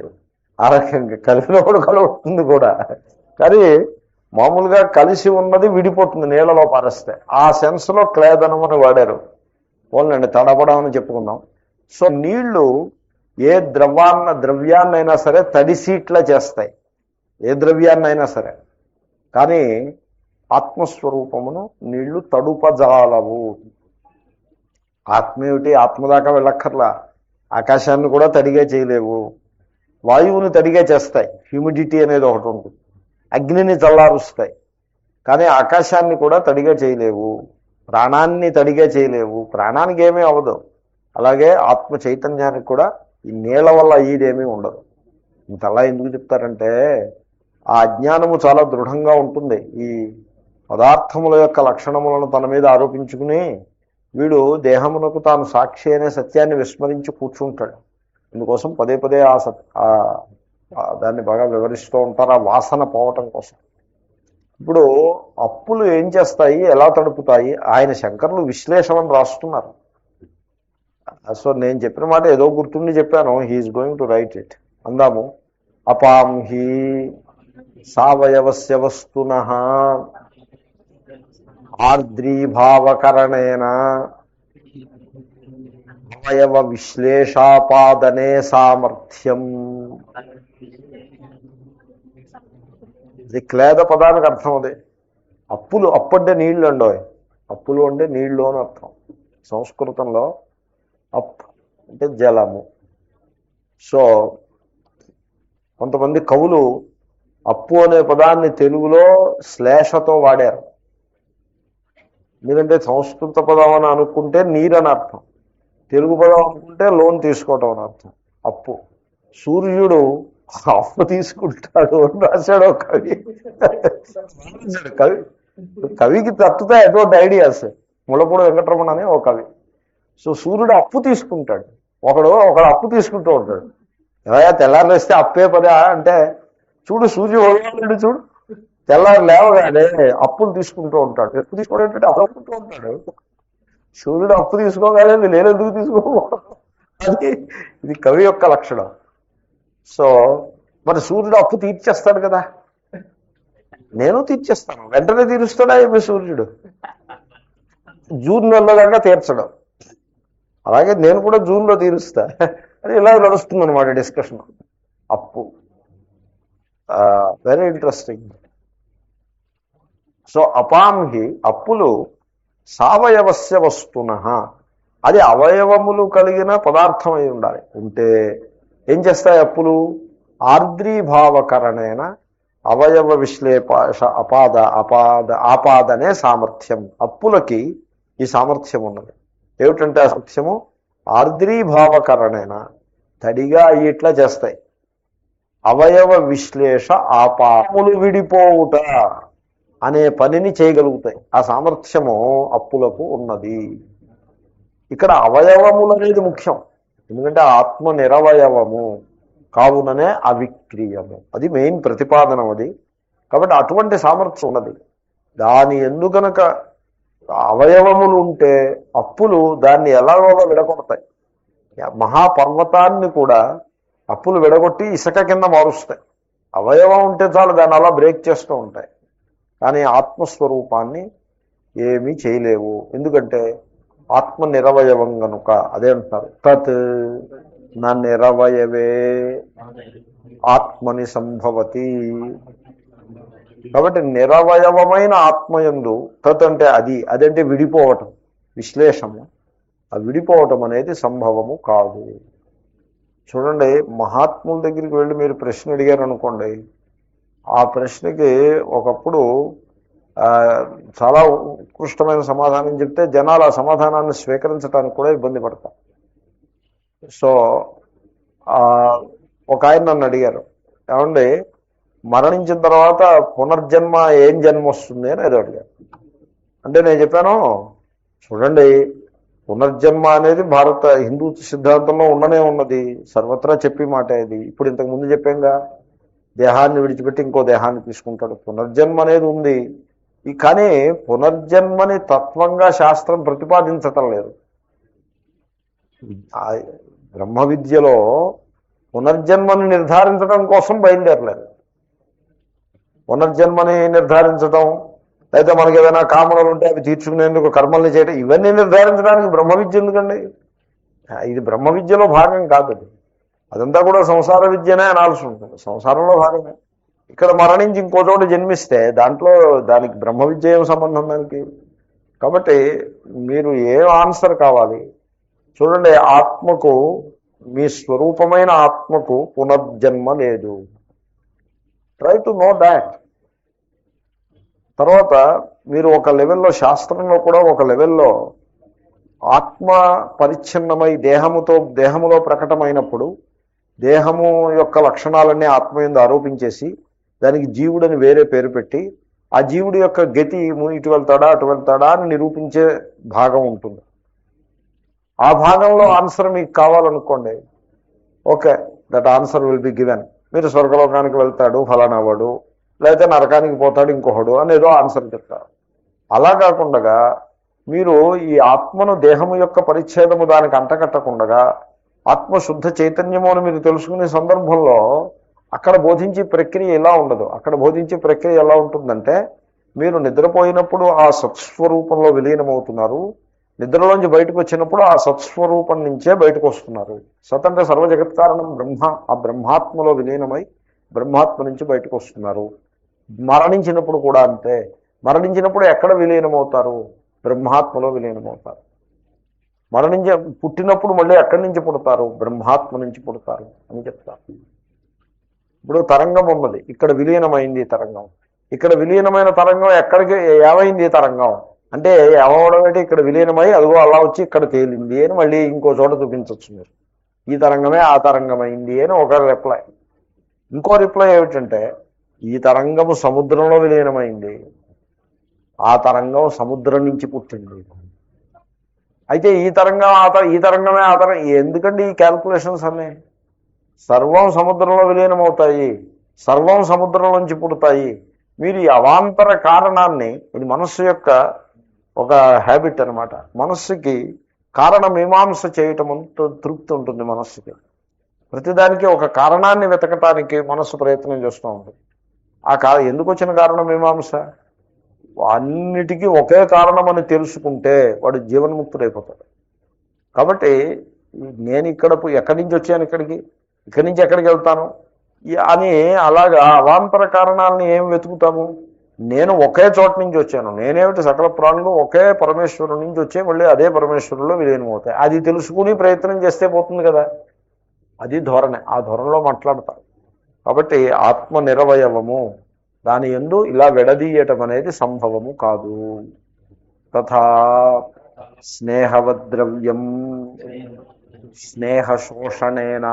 ఆ రకంగా కలిపినప్పుడు కలుపుతుంది కూడా. కానీ మామూలుగా కలిసి ఉన్నది విడిపోతుంది నీళ్లలో పారేస్తే. ఆ సెన్స్లో క్లేదనం అని వాడారు. పోలండి, తడపడం అని చెప్పుకుందాం. సో నీళ్లు ఏ ద్రవ్యాన్నైనా సరే తడిసీట్లా చేస్తాయి, ఏ ద్రవ్యాన్నైనా సరే. కానీ ఆత్మస్వరూపమును నీళ్లు తడుపజాలవు. ఆత్మ ఏమిటి? ఆత్మ దాకా వెళ్ళక్కర్లా. ఆకాశాన్ని కూడా తడిగా చేయలేవు. వాయువుని తడిగా చేస్తాయి, హ్యూమిడిటీ అనేది ఒకటి ఉంటుంది. అగ్నిని చల్లారుస్తాయి, కానీ ఆకాశాన్ని కూడా తడిగా చేయలేవు. ప్రాణాన్ని తడిగా చేయలేవు, ప్రాణానికి ఏమీ అవ్వదు. అలాగే ఆత్మ చైతన్యానికి కూడా ఈ నీళ్ల వల్ల అయ్యేదేమీ ఉండదు. ఇంతలా ఎందుకు చెప్తారంటే, ఆ అజ్ఞానము చాలా దృఢంగా ఉంటుంది. ఈ పదార్థముల యొక్క లక్షణములను తన మీద ఆరోపించుకుని వీడు దేహమునకు తాను సాక్షి అనే సత్యాన్ని విస్మరించి కూర్చుంటాడు. ఇందుకోసం పదే పదే దాన్ని బాగా వివరిస్తూ ఉంటారు, ఆ వాసన పోవటం కోసం. ఇప్పుడు అప్పులు ఏం చేస్తాయి, ఎలా తడుపుతాయి, ఆయన శంకరులు విశ్లేషణ రాస్తున్నారు. సో నేను చెప్పిన మాట ఏదో గుర్తుండి చెప్పాను. He is going to write it. అందాము. అపాం హి సవయవస్య వస్తునః ఆర్ద్రీభావకరణేన అవయవ విశ్లేషాపాదనే సామర్థ్యం. ఇది క్లేద పదానికి అర్థం అదే. అప్పులు, అప్పు అంటే నీళ్లు అండోయ్. అప్పులు అంటే నీళ్లు అని అర్థం. సంస్కృతంలో అప్ అంటే జలము. సో కొంతమంది కవులు అప్పు అనే పదాన్ని తెలుగులో శ్లేషతో వాడారు. ఎందుకంటే సంస్కృత పదం అని అనుకుంటే నీరు అని అర్థం, తెలుగు పదం అనుకుంటే లోన్ తీసుకోవటం అని అర్థం. అప్పు. సూర్యుడు అప్పు తీసుకుంటాడు అని రాశాడు కవి. కవి కవికి తట్టుతాయి అటువంటి ఐడియాస్. ముళ్ళపూడి వెంకటరమణ అని ఒక కవి. సో సూర్యుడు అప్పు తీసుకుంటాడు, ఒకడు అప్పు తీసుకుంటూ ఉంటాడు. ఏవయా తెల్లారులు వేస్తే అప్పే పదా అంటే, చూడు సూర్యుడు చూడు తెల్లారు లేవగానే అప్పులు తీసుకుంటూ ఉంటాడు. ఎప్పుడు తీసుకోవడం ఏంటంటే అప్పుకుంటూ ఉంటాడు. సూర్యుడు అప్పు తీసుకోగానే నేను ఎందుకు తీసుకోకూడదు? అది ఇది కవి యొక్క లక్షణం. సో మరి సూర్యుడు అప్పు తీర్చేస్తాడు కదా, నేను తీర్చేస్తాను. వెంటనే తీరుస్తాడా ఏమి సూర్యుడు? జూన్ నెలలో దాకా తీర్చడం. అలాగే నేను కూడా జూన్లో తీరుస్తా అని ఇలా నడుస్తుంది అనమాట డిస్కషన్. అప్పు వెరీ ఇంట్రెస్టింగ్. సో అపాంహి అప్పులు సవయవస్య వస్తునః, అది అవయవములు కలిగిన పదార్థం అయి ఉండాలి. ఉంటే ఏం చేస్తాయి అప్పులు? ఆర్ద్రీభావకరణేన అవయవ విశ్లేష ఆపాదనే సామర్థ్యం. అప్పులకి ఈ సామర్థ్యం ఉన్నది. ఏమిటంటే ఆ సామర్థ్యము ఆర్ద్రీభావకరణేన, తడిగా ఇట్లా చేస్తాయి. అవయవ విశ్లేష ఆపాదములు విడిపోవుట అనే పనిని చేయగలుగుతాయి. ఆ సామర్థ్యము అప్పులకు ఉన్నది. ఇక్కడ అవయవములు అనేది ముఖ్యం. ఎందుకంటే ఆత్మ నిరవయవము కావుననే అవిక్రీయము. అది మెయిన్ ప్రతిపాదనం అది. కాబట్టి అటువంటి సామర్థ్యం ఉన్నది. దాని ఎందుకనక అవయవములు ఉంటే అప్పులు దాన్ని ఎలాగో విడగొడతాయి. మహాపర్వతాన్ని కూడా అప్పులు విడగొట్టి ఇసుక కింద మారుస్తాయి. అవయవం ఉంటే చాలు దాన్ని అలా బ్రేక్ చేస్తూ ఉంటాయి. కానీ ఆత్మస్వరూపాన్ని ఏమీ చేయలేవు. ఎందుకంటే ఆత్మ నిరవయవం కనుక. అదే అంటారు తత్ నా నిరవయవే ఆత్మని సంభవతి. కాబట్టి నిరవయవమైన ఆత్మయందు తత్ అంటే అదంటే విడిపోవటం, విశ్లేషము. ఆ విడిపోవటం అనేది సంభవము కాదు. చూడండి, మహాత్ముల దగ్గరికి వెళ్ళి మీరు ప్రశ్న అడిగారు అనుకోండి, ఆ ప్రశ్నకి ఒకప్పుడు చాలా ఉత్కృష్టమైన సమాధానం చెప్తే జనాలు ఆ సమాధానాన్ని స్వీకరించడానికి కూడా ఇబ్బంది పడతారు. సో ఒక ఆయన నన్ను అడిగారు, ఏమండి మరణించిన తర్వాత పునర్జన్మ ఏం జన్మ వస్తుంది అని అది అడిగారు. అంటే నేను చెప్పాను, చూడండి పునర్జన్మ అనేది భారత హిందూ సిద్ధాంతంలో ఉండనే ఉన్నది, సర్వత్రా చెప్పి మాట ఇది. ఇప్పుడు ఇంతకు ముందు చెప్పాంగా, దేహాన్ని విడిచిపెట్టి ఇంకో దేహాన్ని తీసుకుంటాడు. పునర్జన్మ అనేది ఉంది. కానీ పునర్జన్మని తత్వంగా శాస్త్రం ప్రతిపాదించటం లేదు. బ్రహ్మ విద్యలో పునర్జన్మని నిర్ధారించడం కోసం బయలుదేరలేదు. పునర్జన్మని నిర్ధారించడం, లేదా మనకి ఏదైనా కామనలు ఉంటే అవి తీర్చుకునేందుకు కర్మల్ని చేయడం, ఇవన్నీ నిర్ధారించడానికి బ్రహ్మ విద్య ఎందుకండి? ఇది బ్రహ్మ విద్యలో భాగం కాదు. అదంతా కూడా సంసార విద్యనే అనాల్సి ఉంటుంది. సంసారంలో భాగమే. ఇక్కడ మరణించి ఇంకో చోట జన్మిస్తే దానికి బ్రహ్మ విద్య ఏం సంబంధం దానికి? కాబట్టి మీరు ఏ ఆన్సర్ కావాలి చూడండి. ఆత్మకు, మీ స్వరూపమైన ఆత్మకు పునర్జన్మ లేదు. Try to know that. తర్వాత మీరు ఒక లెవెల్లో, శాస్త్రంలో కూడా ఒక లెవెల్లో ఆత్మ పరిచ్ఛిన్నమై దేహములో ప్రకటమైనప్పుడు దేహము యొక్క లక్షణాలన్నీ ఆత్మయందు ఆరోపించేసి దానికి జీవుడని వేరే పేరు పెట్టి ఆ జీవుడి యొక్క గతి ఇటు వెళ్తాడా అటు వెళ్తాడా అని నిరూపించే భాగం ఉంటుంది. ఆ భాగంలో ఆన్సర్ మీకు కావాలనుకోండి, okay, that answer will be given. మీరు స్వర్గలోకానికి వెళ్తాడు ఫలానా వాడు, లేకపోతే నరకానికి పోతాడు ఇంకొకడు అని ఏదో ఆన్సర్ చెప్తారు. అలా కాకుండా మీరు ఈ ఆత్మను దేహము యొక్క పరిచ్ఛేదము దానికి అంటకట్టకుండా ఆత్మశుద్ధ చైతన్యము అని మీరు తెలుసుకునే సందర్భంలో అక్కడ బోధించే ప్రక్రియ ఎలా ఉండదు. అక్కడ బోధించే ప్రక్రియ ఎలా ఉంటుందంటే, మీరు నిద్రపోయినప్పుడు ఆ సత్స్వరూపంలో విలీనమవుతున్నారు, నిద్రలోంచి బయటకు వచ్చినప్పుడు ఆ సత్స్వరూపం నుంచే బయటకు వస్తున్నారు. సత్ అంటే సర్వ జగత్కారణం బ్రహ్మ, ఆ బ్రహ్మాత్మలో విలీనమై బ్రహ్మాత్మ నుంచి బయటకు వస్తున్నారు. మరణించినప్పుడు కూడా అంతే. మరణించినప్పుడు ఎక్కడ విలీనమవుతారు? బ్రహ్మాత్మలో విలీనమవుతారు. పుట్టినప్పుడు మళ్ళీ ఎక్కడి నుంచి పుడతారు? బ్రహ్మాత్మ నుంచి పుడతారు అని చెప్తారు. ఇప్పుడు తరంగం ఉన్నది, ఇక్కడ విలీనమైంది తరంగం. ఇక్కడ విలీనమైన తరంగం ఎక్కడికి ఏమైంది తరంగం అంటే, ఏమవడం అంటే ఇక్కడ విలీనమై అదిగో అలా వచ్చి ఇక్కడ తేలింది అని మళ్ళీ ఇంకో చోట చూపించవచ్చు మీరు. ఈ తరంగమే ఆ తరంగమైంది అని ఒక రిప్లై. ఇంకో రిప్లై ఏమిటంటే, ఈ తరంగము సముద్రంలో విలీనమైంది, ఆ తరంగం సముద్రం నుంచి పుట్టింది. అయితే ఈ తరంగమే ఆ తరంగం ఎందుకండి ఈ క్యాల్కులేషన్స్ అన్నీ? సర్వం సముద్రంలో విలీనమవుతాయి, సర్వం సముద్రం నుంచి పుడతాయి. మీరు ఈ అవాంతర కారణాన్ని, ఇది మనస్సు యొక్క ఒక హ్యాబిట్ అనమాట. మనస్సుకి కారణ మీమాంస చేయటం తృప్తి ఉంటుంది. మనస్సుకి ప్రతిదానికి ఒక కారణాన్ని వెతకటానికి మనస్సు ప్రయత్నం చేస్తూ ఉంటుంది. ఎందుకు వచ్చిన కారణ మీమాంస? అన్నిటికీ ఒకే కారణం అని తెలుసుకుంటే వాడు జీవన్ముక్తుడైపోతాడు. కాబట్టి నేను ఎక్కడి నుంచి వచ్చాను, ఇక్కడి నుంచి ఎక్కడికి వెళ్తాను అని అలాగా అవాంతర కారణాలను ఏం వెతుకుతాము? నేను ఒకే చోట నుంచి వచ్చాను, నేనేమిటి సకల ప్రాణులు ఒకే పరమేశ్వరు నుంచి వచ్చే మళ్ళీ అదే పరమేశ్వరులో విలీనమవుతాయి. అది తెలుసుకుని ప్రయత్నం చేస్తే పోతుంది కదా. అది ధోరణి, ఆ ధోరణిలో మాట్లాడతారు. కాబట్టి ఆత్మ నిరవయవము, దాని యందు ఇలా విడదీయటం అనేది సంభవము కాదు. తథా స్నేహవద్రవ్యం స్నేహశోషణేన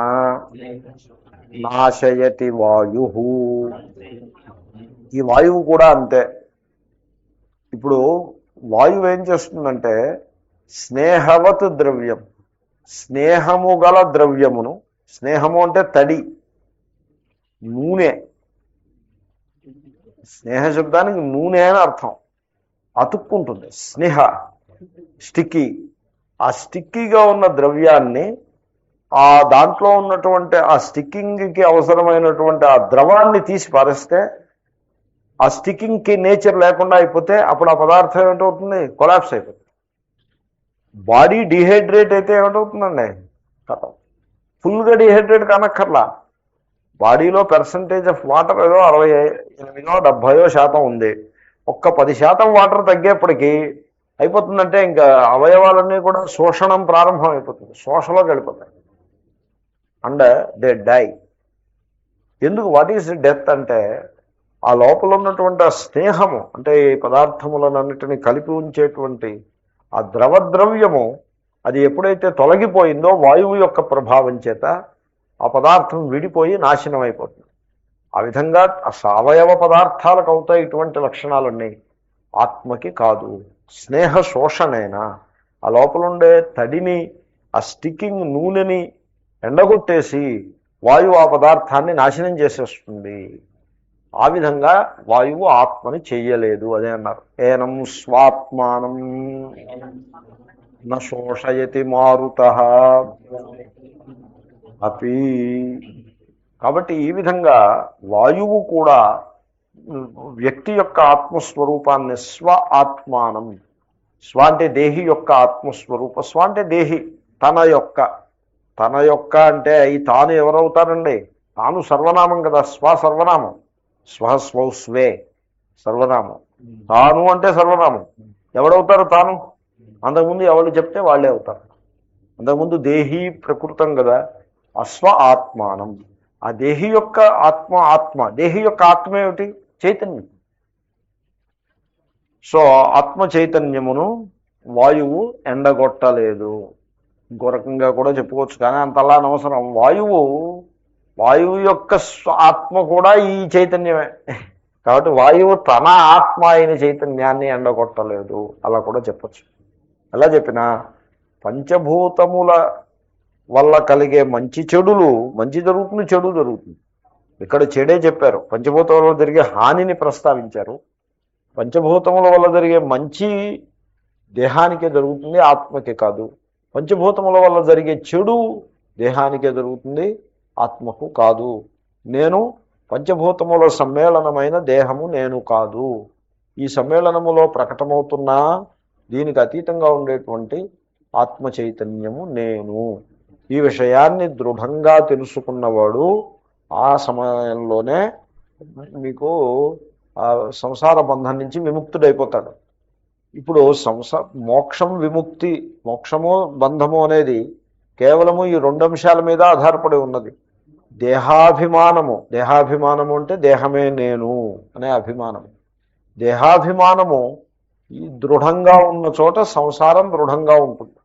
నాశయతి వాయు. ఈ వాయువు కూడా అంతే. ఇప్పుడు వాయువు ఏం చేస్తుందంటే, స్నేహవత్ ద్రవ్యం, స్నేహము గల ద్రవ్యమును, స్నేహము అంటే తడి, నూనె, స్నేహ శబ్దానికి నూనె అని అర్థం. అతుక్కుంటుంది, స్నేహ స్టిక్కీ. ఆ స్టిక్కీగా ఉన్న ద్రవ్యాన్ని ఆ దాంట్లో ఉన్నటువంటి ఆ స్టిక్కింగ్కి అవసరమైనటువంటి ఆ ద్రవాన్ని తీసి పారేస్తే, ఆ స్టిక్కింగ్కి నేచర్ లేకుండా అయిపోతే అప్పుడు ఆ పదార్థం ఏమిటవుతుంది? కొలాప్స్ అయిపోతుంది. బాడీ డిహైడ్రేట్ అయితే ఏమిటవుతుందండి? కథం. ఫుల్గా డిహైడ్రేట్ కానక్కర్లా, బాడీలో పర్సంటేజ్ ఆఫ్ వాటర్ ఏదో 68-70% ఉంది. ఒక్క 10% వాటర్ తగ్గేప్పటికీ అయిపోతుందంటే ఇంకా అవయవాలన్నీ కూడా శోషణం ప్రారంభం అయిపోతుంది, శోషలోకి వెళ్ళిపోతాయి. And they die. ఎందుకు? వాట్ ఈజ్ డెత్ అంటే, ఆ లోపల ఉన్నటువంటి ఆ స్నేహము అంటే ఈ పదార్థములన్నిటినీ కలిపి ఉంచేటువంటి ఆ ద్రవ్యము అది ఎప్పుడైతే తొలగిపోయిందో వాయువు యొక్క ప్రభావం చేత ఆ పదార్థం విడిపోయి నాశనం అయిపోతుంది. ఆ విధంగా సవయవ పదార్థాలకు అవుతాయి ఇటువంటి లక్షణాలన్నీ, ఆత్మకి కాదు. స్నేహ శోషణైనా ఆ లోపల ఉండే తడిని, ఆ స్టిక్కింగ్ నూనెని ఎండగొట్టేసి వాయువు ఆ పదార్థాన్ని నాశనం చేసేస్తుంది. ఆ విధంగా వాయువు ఆత్మని చెయ్యలేదు. అదే అన్నారు, ఏనం స్వాత్మానం న శోషయతి మారుతః అపి. కాబట్టి ఈ విధంగా వాయువు కూడా వ్యక్తి యొక్క ఆత్మస్వరూపాన్ని స్వ ఆత్మానం, స్వ అంటే దేహి యొక్క ఆత్మస్వరూప, స్వ అంటే దేహి తన యొక్క అంటే ఈ తాను ఎవరవుతారండి? తాను సర్వనామం కదా, స్వ సర్వనామం, స్వ స్వే సర్వనామం. తాను అంటే సర్వనామం. ఎవడవుతారు తాను? అంతకుముందు ఎవరు చెప్తే వాళ్ళే అవుతారు. అంతకుముందు దేహీ ప్రకృతం కదా, అస్వ ఆత్మానం. ఆ దేహి యొక్క ఆత్మ దేహి యొక్క ఆత్మ ఏమిటి? చైతన్యం. సో ఆత్మ చైతన్యమును వాయువు ఎండగొట్టలేదు. ఇంకో రకంగా కూడా చెప్పుకోవచ్చు, కానీ అంతలా అనవసరం. వాయువు యొక్క ఆత్మ కూడా ఈ చైతన్యమే. కాబట్టి వాయువు తన ఆత్మ అయిన చైతన్యాన్ని ఎండగొట్టలేదు, అలా కూడా చెప్పచ్చు. ఎలా చెప్పినా పంచభూతముల వల్ల కలిగే మంచి జరుగుతుంది, చెడు జరుగుతుంది. ఇక్కడ చెడే చెప్పారు. పంచభూతముల జరిగే హానిని ప్రస్తావించారు. పంచభూతముల వల్ల జరిగే మంచి దేహానికే జరుగుతుంది, ఆత్మకే కాదు. పంచభూతముల వల్ల జరిగే చెడు దేహానికే జరుగుతుంది, ఆత్మకు కాదు. నేను పంచభూతముల సమ్మేళనమైన దేహము నేను కాదు. ఈ సమ్మేళనములో ప్రకటమవుతున్న దీనికి అతీతంగా ఉండేటువంటి ఆత్మ చైతన్యము నేను. ఈ విషయాన్ని దృఢంగా తెలుసుకున్నవాడు ఆ సమయంలోనే మీకు సంసార బంధం నుంచి విముక్తుడైపోతాడు. ఇప్పుడు మోక్షం విముక్తి, మోక్షము బంధము అనేది కేవలము ఈ రెండు అంశాల మీద ఆధారపడి ఉన్నది. దేహాభిమానము అంటే దేహమే నేను అనే అభిమానము. దేహాభిమానము ఈ దృఢంగా ఉన్న చోట సంసారం దృఢంగా ఉంటుంది.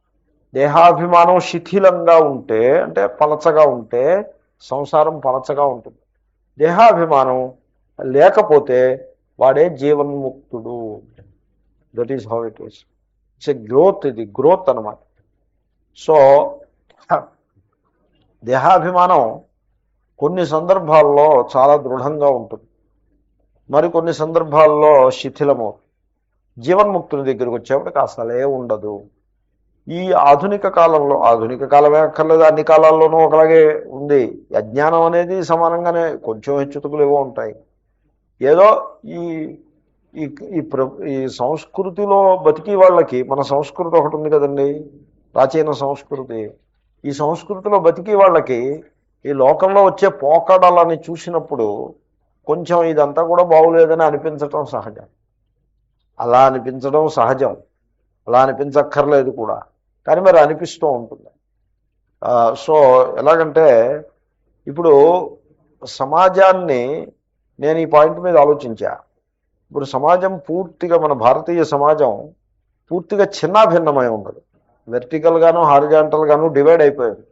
దేహాభిమానం శిథిలంగా ఉంటే, అంటే పలచగా ఉంటే సంసారం పలచగా ఉంటుంది. దేహాభిమానం లేకపోతే వాడే జీవన్ముక్తుడు. That is how it is. It's a growth, ఇది గ్రోత్ అన్నమాట. సో దేహాభిమానం కొన్ని సందర్భాల్లో చాలా దృఢంగా ఉంటుంది, మరికొన్ని సందర్భాల్లో శిథిలమవుతుంది. జీవన్ముక్తుని దగ్గరికి వచ్చేప్పటికి అసలే ఉండదు. ఈ ఆధునిక కాలంలో, ఆధునిక కాలమే అక్కర్లేదు, అన్ని కాలాల్లోనూ ఒకలాగే ఉంది. అజ్ఞానం అనేది సమానంగానే కొంచెం హెచ్చుతకులు ఏవో ఉంటాయి. ఏదో ఈ ఈ ఈ సంస్కృతిలో బతికి వాళ్ళకి, మన సంస్కృతి ఒకటి ఉంది కదండి, ప్రాచీన సంస్కృతి. ఈ సంస్కృతిలో బతికి వాళ్ళకి ఈ లోకంలో వచ్చే పోకడలని చూసినప్పుడు కొంచెం ఇదంతా కూడా బాగులేదని అనిపించటం సహజం. అలా అనిపించడం సహజం, అలా అనిపించక్కర్లేదు కూడా, కానీ మరి అనిపిస్తూ ఉంటుంది. సో ఎలాగంటే ఇప్పుడు సమాజాన్ని నేను ఈ పాయింట్ మీద ఆలోచించా. ఇప్పుడు సమాజం పూర్తిగా, మన భారతీయ సమాజం పూర్తిగా చిన్నాభిన్నమై ఉండదు. వెర్టికల్గాను హారిజాంటల్గాను డివైడ్ అయిపోయింది.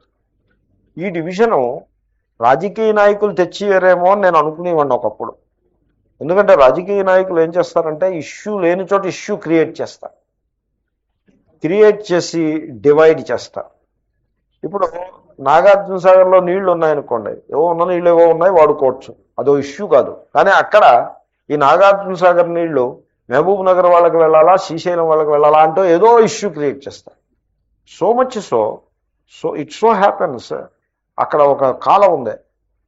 ఈ డివిజను రాజకీయ నాయకులు తెచ్చివేరేమో అని నేను అనుకునేవాడిని ఒకప్పుడు. ఎందుకంటే రాజకీయ నాయకులు ఏం చేస్తారంటే ఇష్యూ లేని చోట ఇష్యూ క్రియేట్ చేస్తారు, క్రియేట్ చేసి డివైడ్ చేస్తారు. ఇప్పుడు నాగార్జున సాగర్లో నీళ్లు ఉన్నాయనుకోండి, ఏవో ఉన్న నీళ్ళు ఏవో ఉన్నాయి, వాడుకోవచ్చు, అదో ఇష్యూ కాదు. కానీ అక్కడ ఈ నాగార్జున సాగర్ నీళ్లు మహబూబ్ నగర్ వాళ్ళకి వెళ్ళాలా, శ్రీశైలం వాళ్ళకి వెళ్ళాలా అంటూ ఏదో ఇష్యూ క్రియేట్ చేస్తారు. So much so it so happens, అక్కడ ఒక కాలం ఉంది,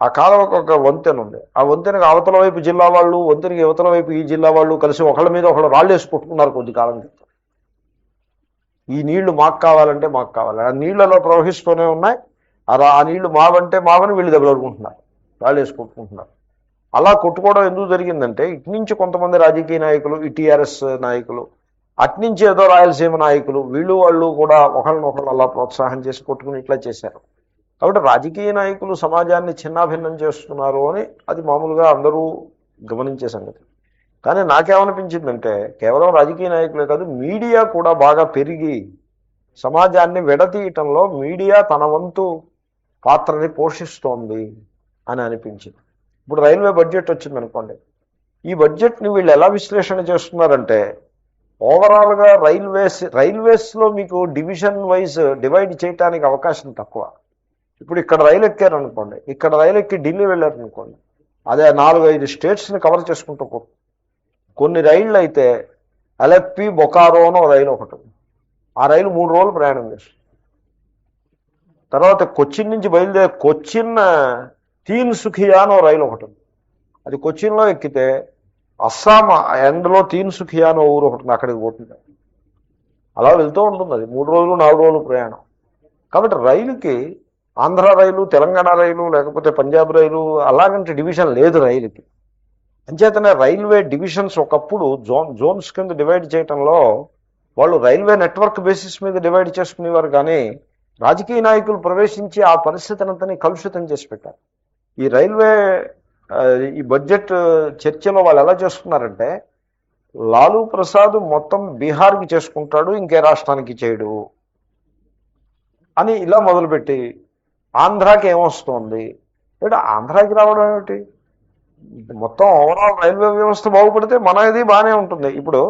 ఆ కాలంలో ఒక వంతెన ఉంది. ఆ వంతెనకి అవతల వైపు జిల్లా వాళ్ళు, వంతెనకి యువతల వైపు ఈ జిల్లా వాళ్ళు కలిసి ఒకళ్ళ మీద ఒకళ్ళు రాళ్ళు వేసి కొట్టుకున్నారు కొద్ది కాలం క్రితం. ఈ నీళ్లు మాకు కావాలంటే మాకు కావాలి, ఆ నీళ్లలో ప్రవహిస్తూనే ఉన్నాయి. ఆ నీళ్లు మావంటే మావని వీళ్ళు దెబ్బలాడుకుంటున్నారు, రాళ్ళు వేసి కొట్టుకుంటున్నారు. అలా కొట్టుకోవడం ఎందుకు జరిగిందంటే, ఇటు నుంచి కొంతమంది రాజకీయ నాయకులు, ఈ టీఆర్ఎస్ నాయకులు, అట్నుంచి ఏదో రాయలసీమ నాయకులు, వీళ్ళు వాళ్ళు కూడా ఒకళ్ళనొకళ్ళు అలా ప్రోత్సాహం చేసి కొట్టుకుని ఇట్లా చేశారు. కాబట్టి రాజకీయ నాయకులు సమాజాన్ని చిన్నాభిన్నం చేస్తున్నారు అని అది మామూలుగా అందరూ గమనించే సంగతి. కానీ నాకేమనిపించిందంటే కేవలం రాజకీయ నాయకులే కాదు, మీడియా కూడా బాగా పెరిగి సమాజాన్ని విడతీయటంలో మీడియా తన వంతు పాత్రని పోషిస్తోంది అని అనిపించింది. ఇప్పుడు రైల్వే బడ్జెట్ వచ్చిందనుకోండి, ఈ బడ్జెట్ని వీళ్ళు ఎలా విశ్లేషణ చేస్తున్నారంటే, ఓవరాల్గా రైల్వేస్లో మీకు డివిజన్ వైజ్ డివైడ్ చేయడానికి అవకాశం తక్కువ. ఇప్పుడు ఇక్కడ రైలు ఎక్కారనుకోండి, ఇక్కడ రైలు ఎక్కి ఢిల్లీ వెళ్ళారనుకోండి, అదే 4-5 స్టేట్స్ని కవర్ చేసుకుంటూ పోతుంది. కొన్ని రైళ్ళు అయితే అలెప్పి బొకారో అని రైలు ఒకటి, ఆ రైలు 3 రోజులు ప్రయాణం చేస్తుంది. తర్వాత కొచ్చిన్ నుంచి బయలుదేరి కొచ్చిన్ తీన్ సుఖియా అని రైలు ఒకటి ఉంది, అది కొచ్చిన్లో ఎక్కితే అస్సాం ఎండ్లో తీన్ సుఖియా అని ఊరు ఒకటి ఉంది, అక్కడికి పోతుంది. అలా వెళ్తూ ఉంటుంది, అది 3 రోజులు 4 రోజులు ప్రయాణం. కాబట్టి రైలుకి ఆంధ్ర రైలు, తెలంగాణ రైలు, లేకపోతే పంజాబ్ రైలు అలాగంటే డివిజన్ లేదు రైలుకి. అంచేతనే రైల్వే డివిజన్స్ ఒకప్పుడు జోన్స్ కింద డివైడ్ చేయటంలో వాళ్ళు రైల్వే నెట్వర్క్ బేసిస్ మీద డివైడ్ చేసుకునేవారు. కానీ రాజకీయ నాయకులు ప్రవేశించి ఆ పరిస్థితినంతని కలుషితం చేసి పెట్టారు. ఈ రైల్వే ఈ బడ్జెట్ చర్చలో వాళ్ళు ఎలా చేస్తున్నారంటే, లాలూ ప్రసాద్ మొత్తం బీహార్కి చేసుకుంటాడు, ఇంకే రాష్ట్రానికి చేయడు అని ఇలా మొదలుపెట్టి ఆంధ్రాకి ఏమొస్తుంది, అంటే ఆంధ్రాకి రావడం ఏమిటి? మొత్తం ఓవరాల్ రైల్వే వ్యవస్థ బాగుపడితే మనది బాగానే ఉంటుంది. ఇప్పుడు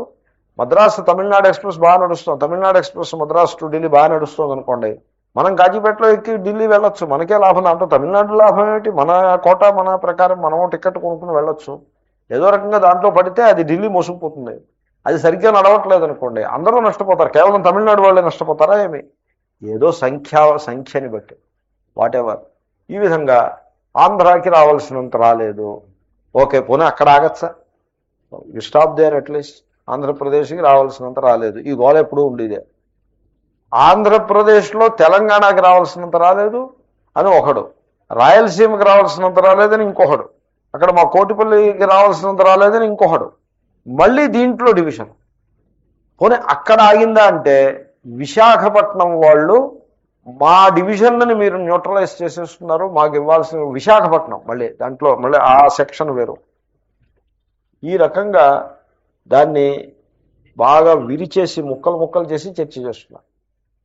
మద్రాసు తమిళనాడు ఎక్స్ప్రెస్ బాగా నడుస్తుంది, తమిళనాడు ఎక్స్ప్రెస్ మద్రాసు టు ఢిల్లీ బాగా నడుస్తుంది అనుకోండి, మనం కాజీపేటలో ఎక్కి ఢిల్లీ వెళ్ళొచ్చు, మనకే లాభం. దాంట్లో తమిళనాడు లాభం ఏమిటి? మన కోట మన ప్రకారం మనం టికెట్ కొనుక్కుని వెళ్ళొచ్చు. ఏదో రకంగా దాంట్లో పడితే అది ఢిల్లీ మోసుకుపోతుంది. అది సరిగ్గా నడవట్లేదు అనుకోండి, అందరూ నష్టపోతారు. కేవలం తమిళనాడు వాళ్ళే నష్టపోతారా ఏమి? ఏదో సంఖ్యని బట్టి వాటెవర్. ఈ విధంగా ఆంధ్రాకి రావాల్సినంత రాలేదు, ఓకే పోనీ అక్కడ ఆగచ్చా, యు స్టాప్ దేర్ అట్లీస్ట్. ఆంధ్రప్రదేశ్కి రావాల్సినంత రాలేదు, ఈ గోల ఎప్పుడూ ఉండేదే. ఆంధ్రప్రదేశ్లో తెలంగాణకి రావాల్సినంత రాలేదు అని ఒకడు, రాయలసీమకి రావాల్సినంత రాలేదని ఇంకొకడు, అక్కడ మా కోటిపల్లికి రావాల్సినంత రాలేదని ఇంకొకడు, మళ్ళీ దీంట్లో డివిజన్. పోనీ అక్కడ ఆగిందా అంటే విశాఖపట్నం వాళ్ళు మా డివిజన్లని మీరు న్యూట్రలైజ్ చేసేస్తున్నారు, మాకు ఇవ్వాల్సిన విశాఖపట్నం, మళ్ళీ దాంట్లో మళ్ళీ ఆ సెక్షన్ వేరు. ఈ రకంగా దాన్ని బాగా విరిచేసి ముక్కలు ముక్కలు చేసి చర్చ చేస్తున్నారు.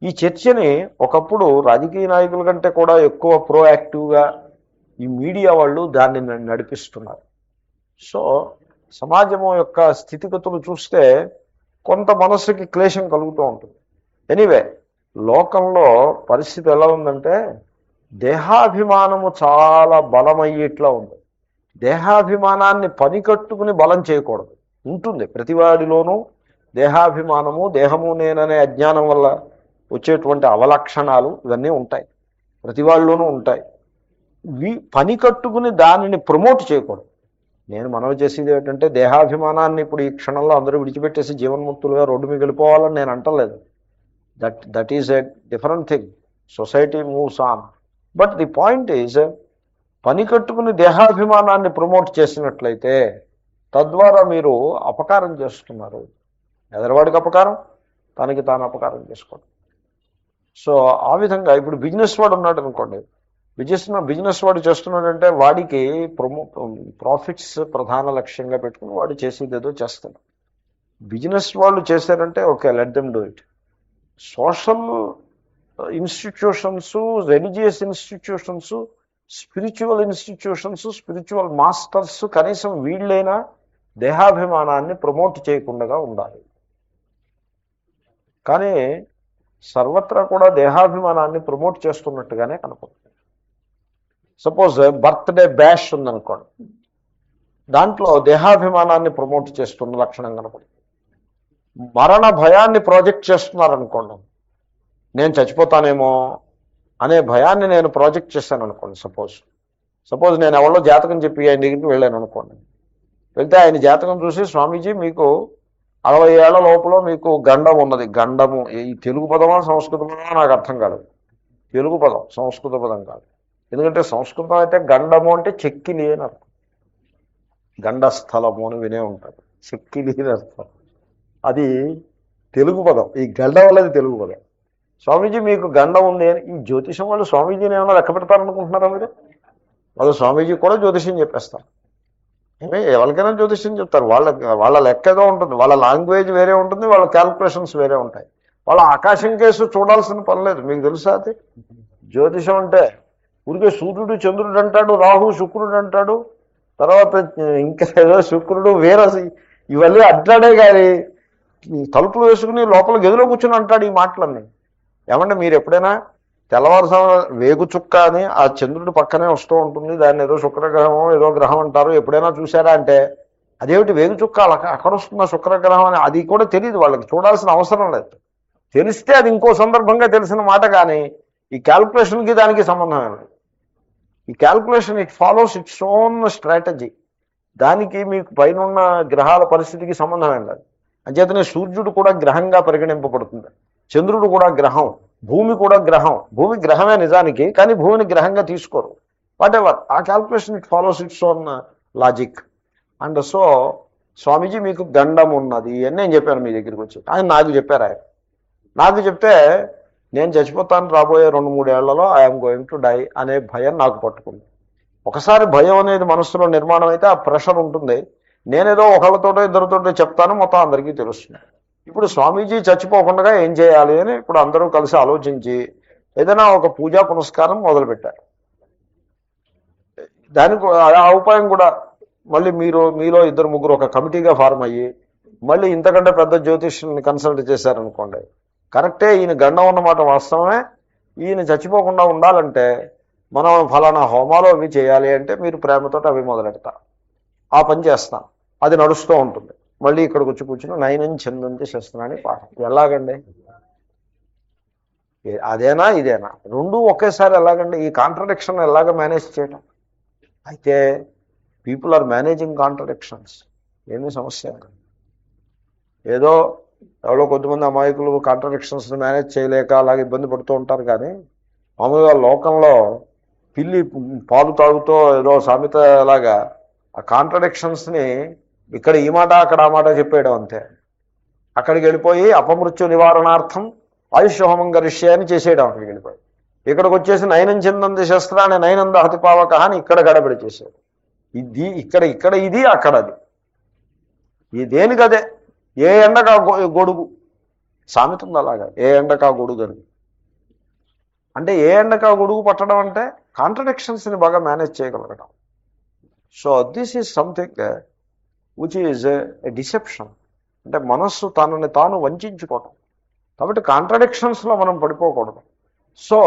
ఈ చర్చని ఒకప్పుడు రాజకీయ నాయకుల కంటే కూడా ఎక్కువ ప్రోయాక్టివ్గా ఈ మీడియా వాళ్ళు దాన్ని నడిపిస్తున్నారు. సో సమాజము యొక్క స్థితిగతులు చూస్తే కొంత మనస్సుకి క్లేశం కలుగుతూ ఉంటుంది. ఎనీవే, లోకంలో పరిస్థితి ఎలా ఉందంటే దేహాభిమానము చాలా బలమయ్యేట్లా ఉంది. దేహాభిమానాన్ని పని కట్టుకుని బలం చేయకూడదు. ఉంటుంది ప్రతివాడిలోనూ దేహాభిమానము, దేహము నేననే అజ్ఞానం వల్ల వచ్చేటువంటి అవలక్షణాలు ఇవన్నీ ఉంటాయి, ప్రతి వాళ్ళలోనూ ఉంటాయి. పని కట్టుకుని దానిని ప్రమోట్ చేయకూడదు. నేను మనవి చేసేది ఏంటంటే దేహాభిమానాన్ని ఇప్పుడు ఈ క్షణంలో అందరూ విడిచిపెట్టేసి జీవన్ముక్తులుగా రోడ్డు మీద వెళ్ళిపోవాలని నేను అంటలేదు. That is a different thing. Society moves on. But the point is, పని కట్టుకుని దేహాభిమానాన్ని ప్రమోట్ చేసినట్లయితే తద్వారా మీరు అపకారం చేస్తున్నారు. ఎదరవాడికి అపకారం, తనకి తాను అపకారం చేసుకోవడం. సో ఆ విధంగా ఇప్పుడు బిజినెస్ వాడు ఉన్నాడు అనుకోండి, బిజినెస్ వాడు చేస్తున్నాడంటే వాడికి ప్రాఫిట్స్ ప్రధాన లక్ష్యంగా పెట్టుకుని వాడు చేసేది ఏదో చేస్తాడు. బిజినెస్ వాళ్ళు చేశారంటే okay, let them do it. Social institutions, religious institutions, spiritual institutions, spiritual masters కనీసం వీళ్ళైనా దేహాభిమానాన్ని ప్రమోట్ చేయకుండా ఉండాలి. కానీ సర్వత్రా కూడా దేహాభిమానాన్ని ప్రమోట్ చేస్తున్నట్టుగానే కనపడుతుంది. సపోజ్ బర్త్డే బ్యాష్ ఉందనుకోండి, దాంట్లో దేహాభిమానాన్ని ప్రమోట్ చేస్తున్న లక్షణం కనపడుతుంది. మరణ భయాన్ని ప్రాజెక్ట్ చేస్తున్నారనుకోండి, నేను చచ్చిపోతానేమో అనే భయాన్ని నేను ప్రాజెక్ట్ చేశాను అనుకోండి. సపోజ్ నేను ఎవరో జాతకం చెప్పి ఆయన దగ్గరికి వెళ్ళాను అనుకోండి. వెళ్తే ఆయన జాతకం చూసి, స్వామీజీ మీకు 60 ఏళ్ల లోపల మీకు గండం ఉన్నది. గండము ఈ తెలుగు పదమా సంస్కృత పదమా నాకు అర్థం కాదు. తెలుగు పదం, సంస్కృత పదం కాదు. ఎందుకంటే సంస్కృతం అయితే గండము అంటే చెక్కిలి అని అర్థం. గండస్థలము అని వినే ఉంటారు, చెక్కిలి అని అర్థం. అది తెలుగు పదం. ఈ గండం వల్లది తెలుగు పదం. స్వామీజీ మీకు గండం ఉంది అని ఈ జ్యోతిషం వాళ్ళు స్వామీజీని ఏమైనా లెక్క పెడతారనుకుంటున్నారా మీరు? వాళ్ళు స్వామీజీ కూడా జ్యోతిషం చెప్పేస్తారు. ఎవరికైనా జ్యోతిష్యం చెప్తారు. వాళ్ళ లెక్క ఏదో ఉంటుంది, వాళ్ళ లాంగ్వేజ్ వేరే ఉంటుంది, వాళ్ళ క్యాల్కులేషన్స్ వేరే ఉంటాయి. వాళ్ళ ఆకాశం కేసు చూడాల్సిన పని లేదు. మీకు తెలుసా అది? జ్యోతిషం అంటే ఊరికే సూర్యుడు చంద్రుడు అంటాడు, రాహు శుక్రుడు అంటాడు, తర్వాత ఇంకా ఏదో శుక్రుడు వేరే, ఇవన్నీ అట్లాడే కానీ తలుపులు వేసుకుని లోపల గదిలో కూర్చుని అంటాడు ఈ మాటలన్నీ. ఏమంటే మీరు ఎప్పుడైనా తెల్లవారుజామున వేగు చుక్క అని ఆ చంద్రుడి పక్కనే వస్తూ ఉంటుంది, దాన్ని ఏదో శుక్రగ్రహం ఏదో గ్రహం అంటారు, ఎప్పుడైనా చూసారా అంటే అదేమిటి వేగు చుక్క అక్కడ వస్తున్న శుక్రగ్రహం అని అది కూడా తెలియదు వాళ్ళకి, చూడాల్సిన అవసరం లేదు. తెలిస్తే అది ఇంకో సందర్భంగా తెలిసిన మాట, కానీ ఈ క్యాల్కులేషన్కి దానికి సంబంధం లేదు. ఈ calculation it follows its own strategy. దానికి మీకు పైన గ్రహాల పరిస్థితికి సంబంధం ఏం లేదు. అంచేతనే సూర్యుడు కూడా గ్రహంగా పరిగణింపబడుతుంది, చంద్రుడు కూడా గ్రహం, భూమి కూడా గ్రహం. భూమి గ్రహమే నిజానికి, కానీ భూమిని గ్రహంగా తీసుకోరు. వాట్ ఎవర్, ఆ calculation it follows its own logic. And so Swamiji మీకు గండం ఉన్నది అని నేను చెప్పాను మీ దగ్గరికి వచ్చి. ఆయన నాకు చెప్పారు. ఆయన నాకు చెప్తే నేను చచ్చిపోతాను రాబోయే 2-3 ఏళ్లలో, ఐఎమ్ గోయింగ్ టు డై అనే భయం నాకు పట్టుకుంది. ఒకసారి భయం అనేది మనస్సులో నిర్మాణం అయితే ఆ ప్రెషర్ ఉంటుంది. నేనేదో ఒకళ్ళతోటో ఇద్దరితోటో చెప్తాను, మొత్తం అందరికీ తెలుస్తుంది. ఇప్పుడు స్వామీజీ చచ్చిపోకుండా ఏం చేయాలి అని ఇప్పుడు అందరూ కలిసి ఆలోచించి ఏదైనా ఒక పూజా పునస్కారం మొదలుపెట్టారు. దానికి ఆ ఉపాయం కూడా మళ్ళీ మీలో 2-3 ఒక కమిటీగా ఫార్మ్ అయ్యి మళ్ళీ ఇంతకంటే పెద్ద జ్యోతిష్యుల్ని కన్సల్ట్ చేశారనుకోండి, కరెక్టే ఈయన గండం ఉన్నమాట వాస్తవమే, ఈయన చచ్చిపోకుండా ఉండాలంటే మనం ఫలానా హోమాలు అవి చేయాలి అంటే మీరు ప్రేమతో అవి మొదలెడతారు. ఆ పని చేస్తాం, అది నడుస్తూ ఉంటుంది. మళ్ళీ ఇక్కడికి వచ్చి కూర్చుని నయనం చిందంతి శస్త్రాన్ని పాఠం. ఎలాగండి? అదేనా ఇదేనా రెండూ ఒకేసారి ఎలాగండి? ఈ కాంట్రడిక్షన్ ఎలాగ మేనేజ్ చేయడం? అయితే పీపుల్ ఆర్ మేనేజింగ్ కాంట్రడిక్షన్స్. ఏమీ సమస్య ఏదో ఎవరో కొంతమంది అమాయకులు కాంట్రడిక్షన్స్ని మేనేజ్ చేయలేక అలాగే ఇబ్బంది పడుతూ ఉంటారు. కానీ మామూలుగా లోకంలో పిల్లి పాలు తాగుతూ ఏదో సామెత లాగా ఆ కాంట్రడిక్షన్స్ని ఇక్కడ ఈ మాట అక్కడ ఆ మాట చెప్పేయడం అంతే. అక్కడికి వెళ్ళిపోయి అపమృత్యు నివారణార్థం ఆయుష్ హోమం గరిష్య అని చేసేయడం. అక్కడికి వెళ్ళిపోయి ఇక్కడికి వచ్చేసి నయనం చిందంది శస్త్రాన్ని నయనం దహతి పావక అని ఇక్కడ గడబడి చేసేది. ఇది ఇక్కడ ఇది అక్కడ అది. ఈ దేనికదే. ఏ ఎండకా గొడుగు సామెత ఉంది అలాగా, ఏ ఎండకా గొడుగు అని. అంటే ఏ ఎండకా గొడుగు పట్టడం అంటే కాంట్రడిక్షన్స్ని బాగా మేనేజ్ చేయగలగడం. So this is something which is a deception. అంటే మనస్సు తనని తాను వంచుకోవటం. కాబట్టి కాంట్రడిక్షన్స్లో మనం పడిపోకూడదు. సో